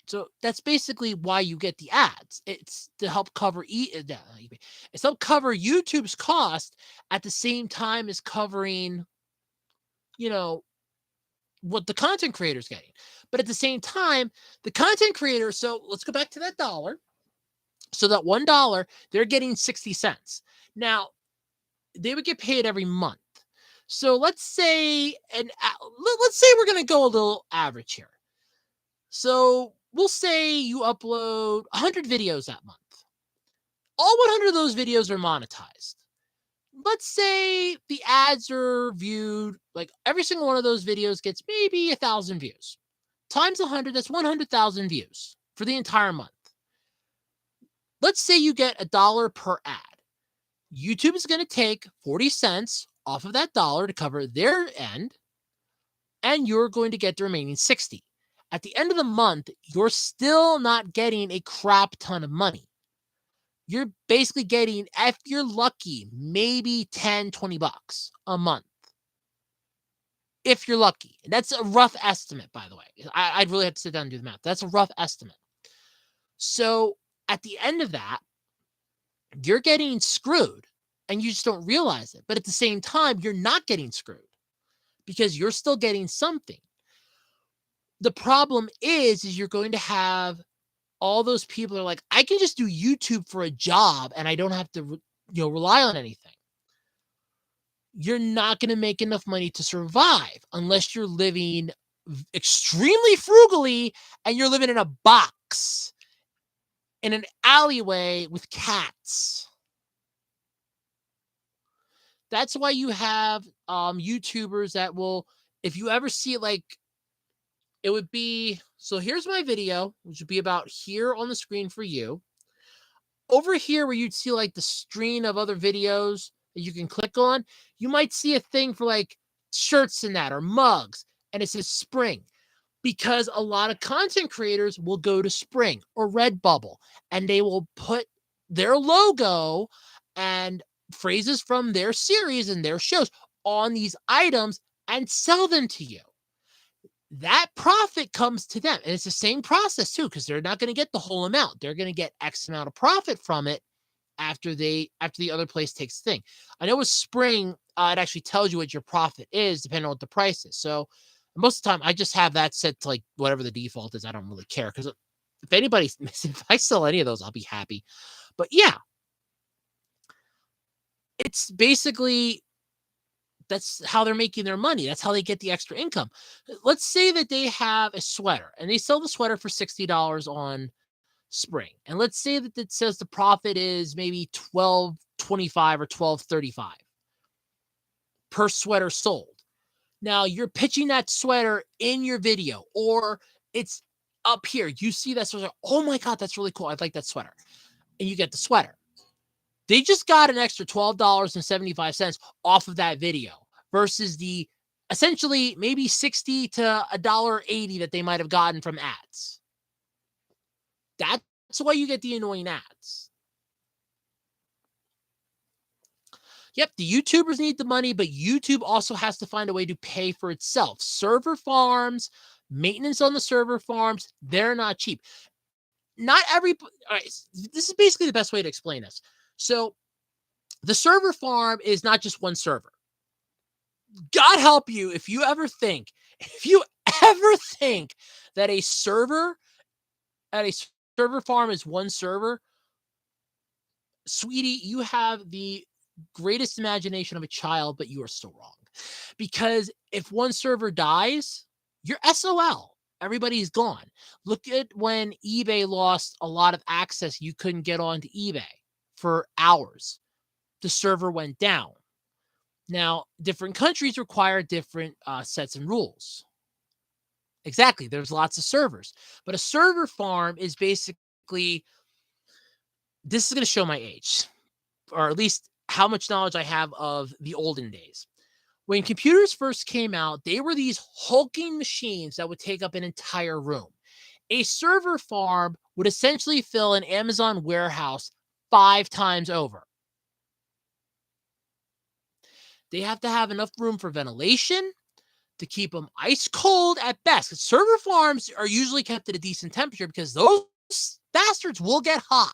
So that's basically why you get the ads. It's to help cover it's help cover YouTube's cost at the same time as covering, what the content creator's getting. But at the same time, the content creator, so let's go back to that dollar. So that $1, they're getting 60 cents. Now, they would get paid every month. So let's say we're going to go a little average here. So we'll say you upload 100 videos that month. All 100 of those videos are monetized. Let's say the ads are viewed, like every single one of those videos gets maybe 1,000 views. Times 100, that's 100,000 views for the entire month. Let's say you get $1 per ad. YouTube is going to take 40 cents off of that dollar to cover their end, and you're going to get the remaining 60. At the end of the month, you're still not getting a crap ton of money. You're basically getting, if you're lucky, maybe 10, 20 bucks a month. If you're lucky. That's a rough estimate, by the way. I'd really have to sit down and do the math. That's a rough estimate. So at the end of that, you're getting screwed and you just don't realize it. But at the same time, you're not getting screwed because you're still getting something. The problem is you're going to have all those people that are like, I can just do YouTube for a job and I don't have to, rely on anything. You're not going to make enough money to survive unless you're living extremely frugally and you're living in a box in an alleyway with cats. That's why you have YouTubers that will, if you ever see it, like, it would be, so here's my video, which would be about here on the screen for you. Over here where you'd see like the stream of other videos that you can click on, you might see a thing for like shirts and that or mugs, and it says Spring, because a lot of content creators will go to Spring or Redbubble and they will put their logo and phrases from their series and their shows on these items and sell them to you. That profit comes to them. And it's the same process too, because they're not going to get the whole amount. They're going to get X amount of profit from it after the other place takes the thing. I know with Spring, it actually tells you what your profit is depending on what the price is. So most of the time I just have that set to like whatever the default is. I don't really care, because if I sell any of those, I'll be happy. But yeah, it's basically, that's how they're making their money. That's how they get the extra income. Let's say that they have a sweater and they sell the sweater for $60 on Spring. And let's say that it says the profit is maybe $12.25 or $12.35 per sweater sold. Now you're pitching that sweater in your video, or it's up here. You see that sweater. Oh my God, that's really cool. I like that sweater. And you get the sweater. They just got an extra $12.75 off of that video versus the essentially maybe 60 to $1.80 that they might have gotten from ads. That's why you get the annoying ads. Yep, the YouTubers need the money, but YouTube also has to find a way to pay for itself. Server farms, maintenance on the server farms, they're not cheap. Not every, all right, this is basically the best way to explain this. So the server farm is not just one server. God help you if you ever think that a server at a server farm is one server, sweetie, you have the greatest imagination of a child, but you are still wrong. Because if one server dies, you're SOL. Everybody's gone. Look at when eBay lost a lot of access. You couldn't get onto eBay for hours. The server went down. Now, different countries require different sets and rules. Exactly. There's lots of servers. But a server farm is basically, this is going to show my age, or at least how much knowledge I have of the olden days. When computers first came out, they were these hulking machines that would take up an entire room. A server farm would essentially fill an Amazon warehouse 5 times over. They have to have enough room for ventilation to keep them ice cold at best. Server farms are usually kept at a decent temperature because those bastards will get hot.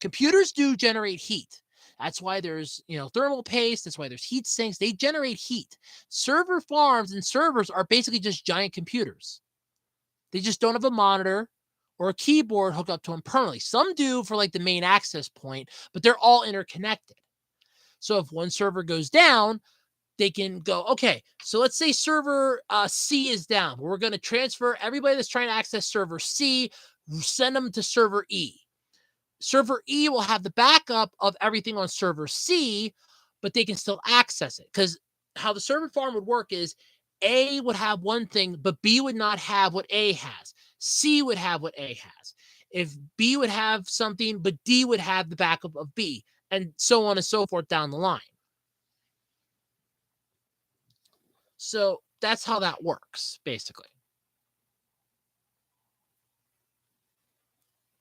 Computers do generate heat. That's why there's, thermal paste. That's why there's heat sinks. They generate heat. Server farms and servers are basically just giant computers. They just don't have a monitor or a keyboard hooked up to them permanently. Some do for like the main access point, but they're all interconnected. So if one server goes down, they can go, okay, so let's say server C is down. We're going to transfer everybody that's trying to access server C, send them to server E. Server E will have the backup of everything on server C, but they can still access it. Because how the server farm would work is A would have one thing, but B would not have what A has. C would have what A has. If B would have something, but D would have the backup of B, and so on and so forth down the line. So that's how that works, basically.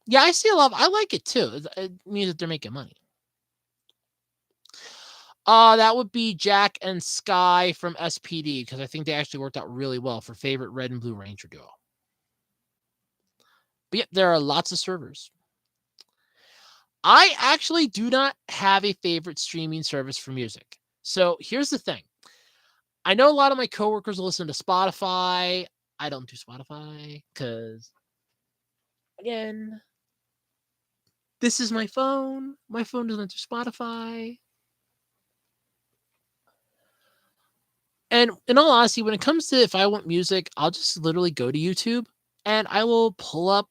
Yeah, I see a lot. I like it too. It means that they're making money. That would be Jack and Sky from SPD, because I think they actually worked out really well for favorite Red and Blue Ranger duo. But yeah, there are lots of servers. I actually do not have a favorite streaming service for music. So here's the thing. I know a lot of my coworkers listen to Spotify. I don't do Spotify because, again, this is my phone. My phone doesn't do Spotify. And in all honesty, when it comes to if I want music, I'll just literally go to YouTube and I will pull up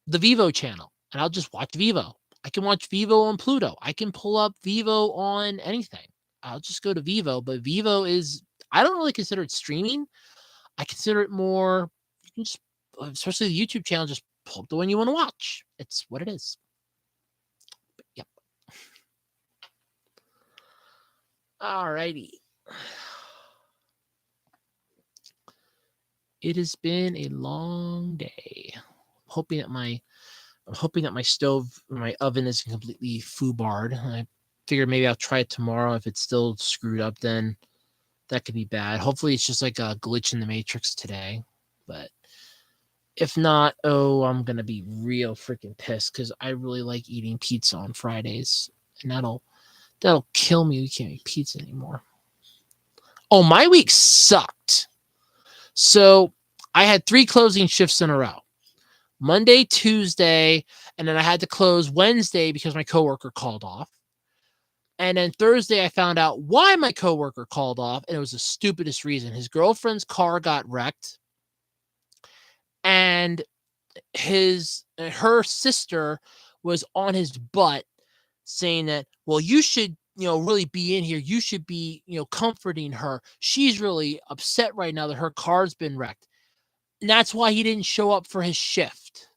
the Vivo channel and I'll just watch Vivo. I can watch Vivo on Pluto. I can pull up Vivo on anything. I'll just go to Vivo, but Vivo is, I don't really consider it streaming. I consider it more, you can just, especially the YouTube channel, just pull up the one you want to watch. It's what it is. But, yep. Alrighty. It has been a long day. I'm hoping that my stove, my oven isn't completely foobarred. I figured maybe I'll try it tomorrow. If it's still screwed up, then that could be bad. Hopefully it's just like a glitch in the matrix today. But if not, I'm gonna be real freaking pissed because I really like eating pizza on Fridays. And that'll kill me. We can't eat pizza anymore. Oh, my week sucked. So I had 3 closing shifts in a row. Monday, Tuesday, and then I had to close Wednesday because my coworker called off. And then Thursday, I found out why my coworker called off, and it was the stupidest reason. His girlfriend's car got wrecked, and her sister was on his butt saying that, well, you should really be in here. You should be, comforting her. She's really upset right now that her car's been wrecked. And that's why he didn't show up for his shift.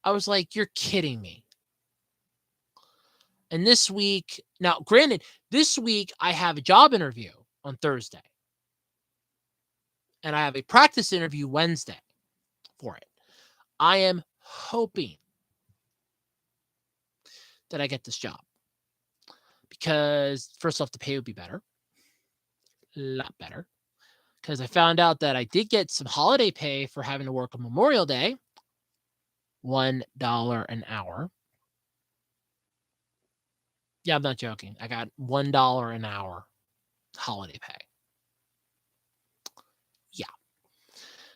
I was like, you're kidding me. And this week, now granted, this week I have a job interview on Thursday. And I have a practice interview Wednesday for it. I am hoping that I get this job because first off, the pay would be better, a lot better. Because I found out that I did get some holiday pay for having to work on Memorial Day, $1 an hour. Yeah, I'm not joking. I got $1 an hour holiday pay. Yeah.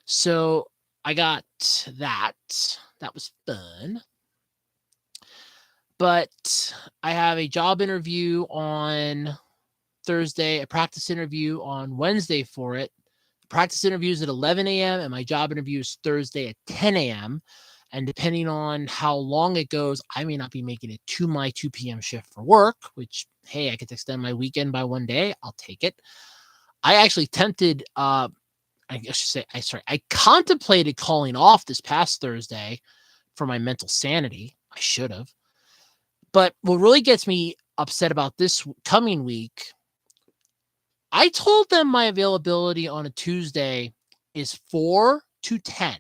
So I got that. That was fun. But I have a job interview on Thursday, a practice interview on Wednesday for it. The practice interview is at 11 a.m. and my job interview is Thursday at 10 a.m. And depending on how long it goes, I may not be making it to my 2 p.m. shift for work, which, hey, I could extend my weekend by one day. I'll take it. I actually I contemplated calling off this past Thursday for my mental sanity. I should have. But what really gets me upset about this coming week, I told them my availability on a Tuesday is 4 to 10.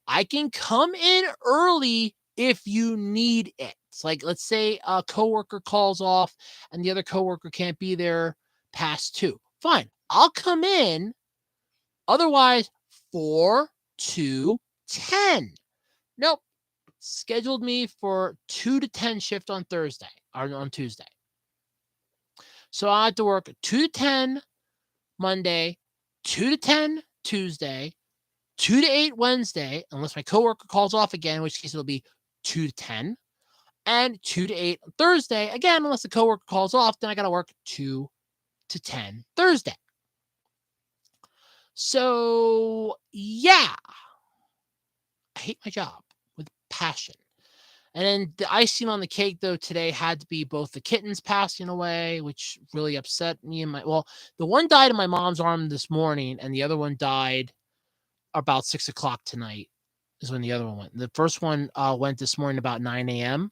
I can come in early if you need it. It's like, let's say a coworker calls off and the other coworker can't be there past 2. Fine, I'll come in. Otherwise, 4 to 10. Nope. Scheduled me for 2 to 10 shift on Thursday or on Tuesday. So I had to work 2 to 10 Monday, 2 to 10 Tuesday, 2 to 8 Wednesday, unless my coworker calls off again, in which case it'll be 2 to 10, and 2 to 8 Thursday. Again, unless the coworker calls off, then I got to work 2 to 10 Thursday. So, yeah, I hate my job with passion. And then the icing on the cake, though, today had to be both the kittens passing away, which really upset me and the one died in my mom's arm this morning, and the other one died about 6 o'clock tonight is when the other one went. The first one went this morning about 9 a.m.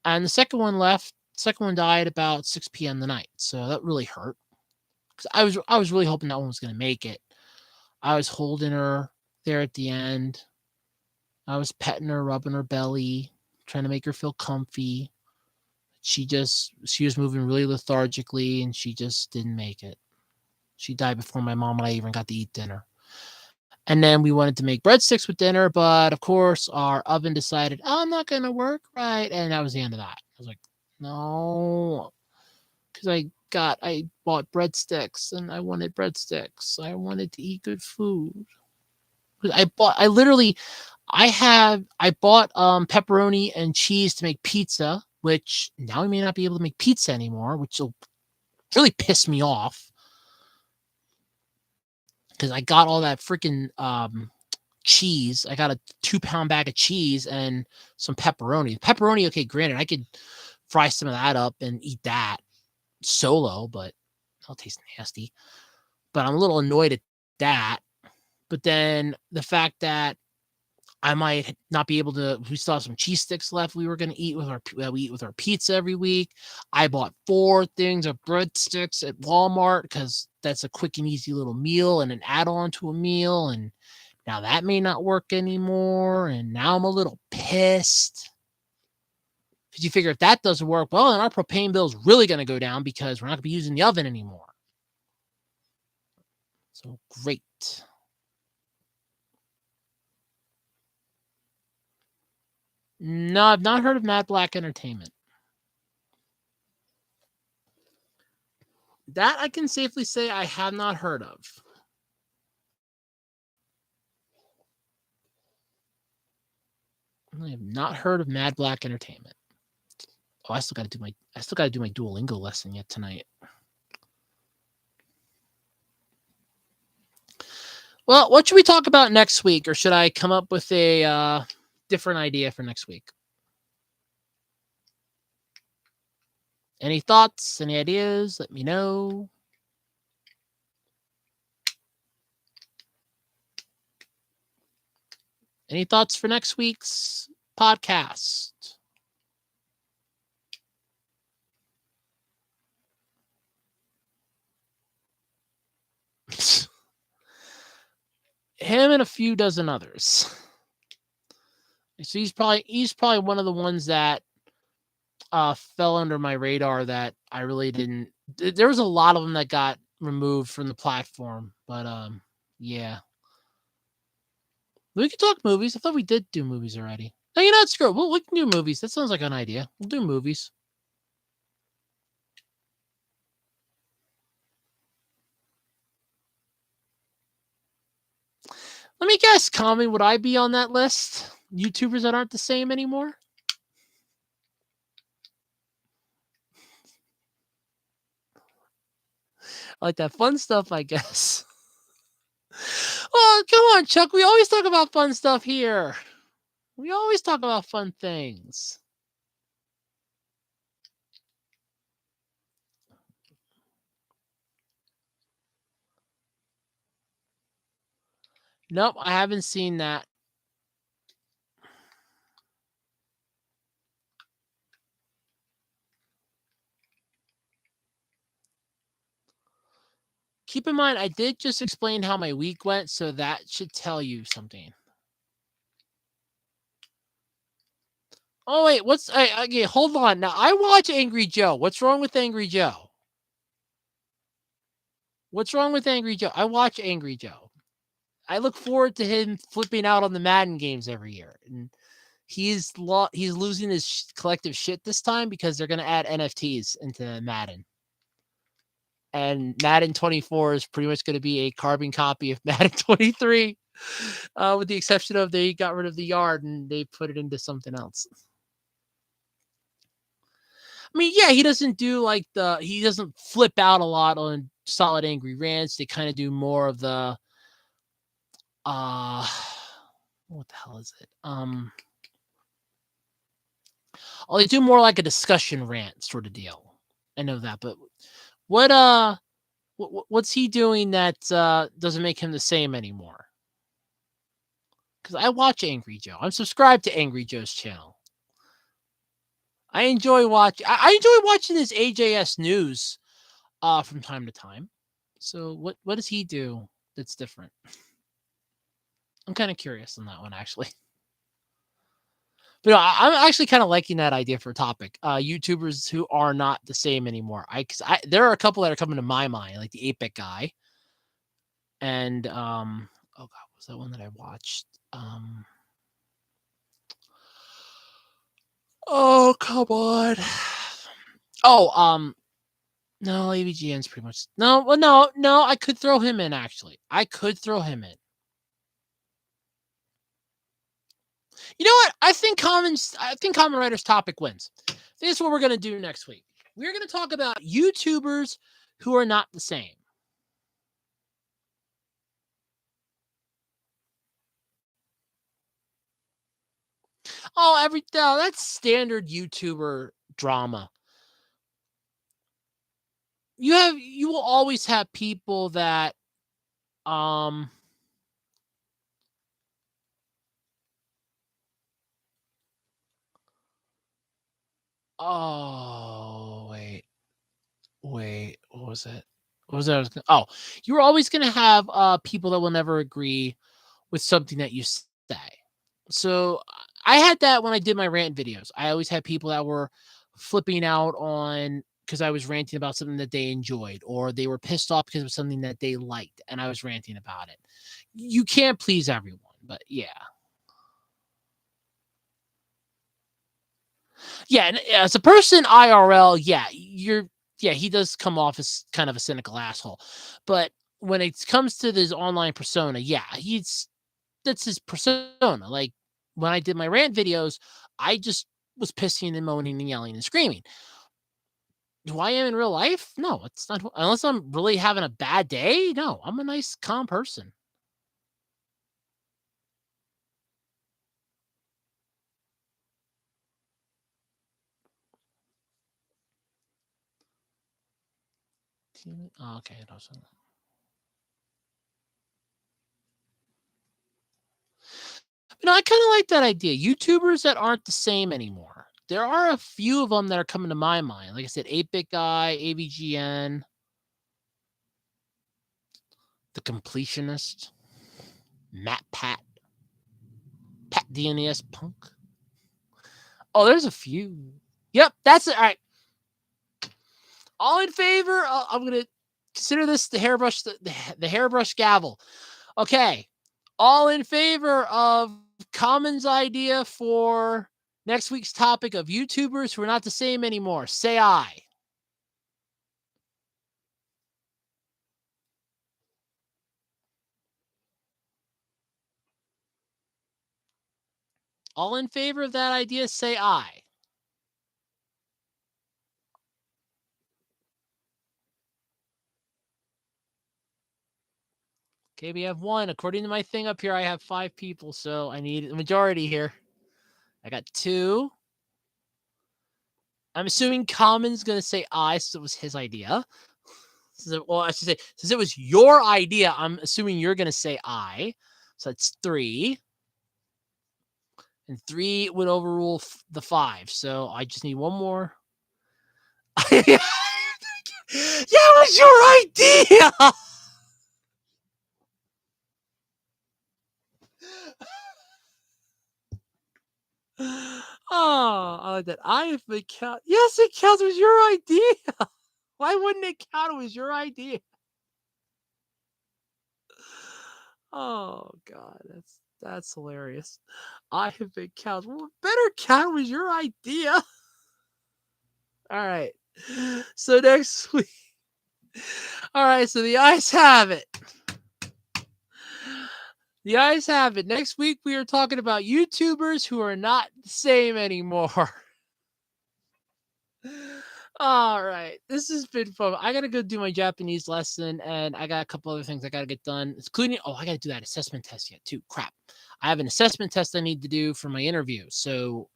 And the second one left. Second one died about 6 p.m. tonight. So that really hurt. Because I was really hoping that one was going to make it. I was holding her there at the end. I was petting her, rubbing her belly, trying to make her feel comfy. She was moving really lethargically and she just didn't make it. She died before my mom and I even got to eat dinner. And then we wanted to make breadsticks with dinner, but of course our oven decided, oh, I'm not going to work right. And that was the end of that. I was like, no, because I bought breadsticks and I wanted breadsticks. I wanted to eat good food. I bought pepperoni and cheese to make pizza, which now we may not be able to make pizza anymore, which will really piss me off. Because I got all that freaking cheese. I got a 2-pound bag of cheese and some pepperoni. Pepperoni, okay, granted, I could fry some of that up and eat that solo, but it'll taste nasty. But I'm a little annoyed at that. But then the fact that I might not be able to. We still have some cheese sticks left. We were going to eat with our pizza every week. I bought 4 things of breadsticks at Walmart because that's a quick and easy little meal and an add-on to a meal. And now that may not work anymore. And now I'm a little pissed because you figure if that doesn't work, well, then our propane bill is really going to go down because we're not going to be using the oven anymore. So great. No, I've not heard of Mad Black Entertainment. That I can safely say I have not heard of. I have not heard of Mad Black Entertainment. Oh, I still got to do my Duolingo lesson yet tonight. Well, what should we talk about next week, or should I come up with a different idea for next week? Any thoughts? Any ideas? Let me know. Any thoughts for next week's podcast? Him and a few dozen others. So he's probably one of the ones that fell under my radar that I really didn't. There was a lot of them that got removed from the platform, but yeah. We could talk movies. I thought we did do movies already. No, you know what? Screw it. We can do movies. That sounds like an idea. We'll do movies. Let me guess, Common, would I be on that list? YouTubers that aren't the same anymore? I like that fun stuff, I guess. Oh, come on, Chuck. We always talk about fun stuff here. We always talk about fun things. Nope, I haven't seen that. Keep in mind, I did just explain how my week went, so that should tell you something. Oh wait, okay? Hold on. Now I watch Angry Joe. What's wrong with Angry Joe? What's wrong with Angry Joe? I watch Angry Joe. I look forward to him flipping out on the Madden games every year, and he's losing his collective shit this time because they're going to add NFTs into Madden. And Madden 24 is pretty much going to be a carbon copy of Madden 23, with the exception of they got rid of the yard and they put it into something else. I mean, yeah, he doesn't flip out a lot on solid angry rants. They kind of do more of the uh what the hell is it? Oh, they do more like a discussion rant sort of deal. I know that, but what what's he doing that doesn't make him the same anymore? Because I watch Angry Joe. I'm subscribed to Angry Joe's channel. I enjoy watching his AJS news from time to time. So what does he do that's different? I'm kind of curious on that one actually. But no, I'm actually kind of liking that idea for a topic. YouTubers who are not the same anymore. There are a couple that are coming to my mind, like the 8-bit guy, and oh god, what was that one that I watched? Oh come on. Oh no, AVGN's pretty much no. Well, no. I could throw him in actually. I could throw him in. You know what? I think Common Writer's topic wins. This is what we're gonna do next week. We're gonna talk about YouTubers who are not the same. Oh, that's standard YouTuber drama. You will always have people that um oh wait, what was it? What was that? Oh, you're always gonna have people that will never agree with something that you say. So I had that when I did my rant videos. I always had people that were flipping out on because I was ranting about something that they enjoyed, or they were pissed off because of something that they liked, and I was ranting about it. You can't please everyone, but yeah. Yeah, and as a person IRL, yeah, he does come off as kind of a cynical asshole. But when it comes to this online persona, yeah, that's his persona. Like when I did my rant videos, I just was pissing and moaning and yelling and screaming. Do I am in real life? No, it's not. Unless I'm really having a bad day. No, I'm a nice, calm person. Oh, okay. It doesn't. I kind of like that idea. YouTubers that aren't the same anymore. There are a few of them that are coming to my mind. Like I said, 8-Bit Guy, AVGN, The Completionist, Matt Pat, Pat DNES Punk. Oh, there's a few. Yep, that's it. All right. All in favor? I'm going to consider this the hairbrush, the hairbrush gavel. Okay. All in favor of Common's idea for next week's topic of YouTubers who are not the same anymore. Say aye. All in favor of that idea, say aye. Okay, we have one. According to my thing up here, I have 5 people, so I need a majority here. I got 2. I'm assuming Common's going to say aye, so it was his idea. So, well, I should say, since it was your idea, I'm assuming you're going to say aye. So that's 3. And 3 would overrule the 5. So I just need one more. Yeah, it was your idea. Oh, I like that. I have been count. Yes, it counts. It was your idea. Why wouldn't it count? It was your idea. Oh God, that's hilarious. I have been count. Well, better count was your idea. All right. So next week. All right. So the eyes have it. The eyes have it. Next week we are talking about YouTubers who are not the same anymore. All right. This has been fun. I got to go do my Japanese lesson and I got a couple other things I got to get done. It's cleaning. Oh, I got to do that assessment test yet too. Crap. I have an assessment test I need to do for my interview. So,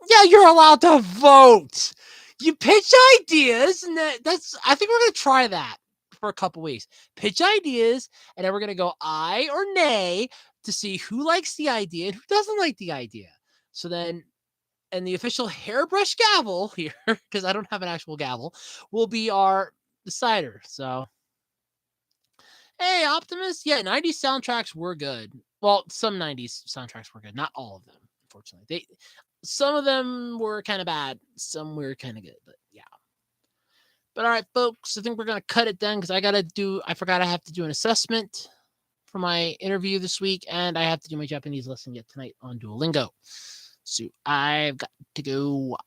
yeah, you're allowed to vote. You pitch ideas and that's I think we're going to try that for a couple weeks. Pitch ideas and then we're going to go aye or nay to see who likes the idea and who doesn't like the idea. So then and the official hairbrush gavel here, because I don't have an actual gavel, will be our decider. So, hey, Optimus, yeah, 90s soundtracks were good. Well, some 90s soundtracks were good, not all of them, unfortunately. Some of them were kind of bad, some were kind of good, but yeah. But all right, folks, I think we're gonna cut it then because I forgot I have to do an assessment for my interview this week, and I have to do my Japanese lesson yet tonight on Duolingo. So I've got to go.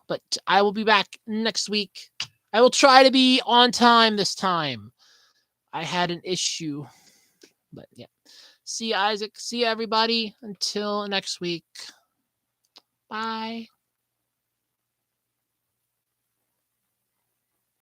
But I will be back next week. I will try to be on time this time. I had an issue. But yeah. See you, Isaac. See you, everybody. Until next week. Bye.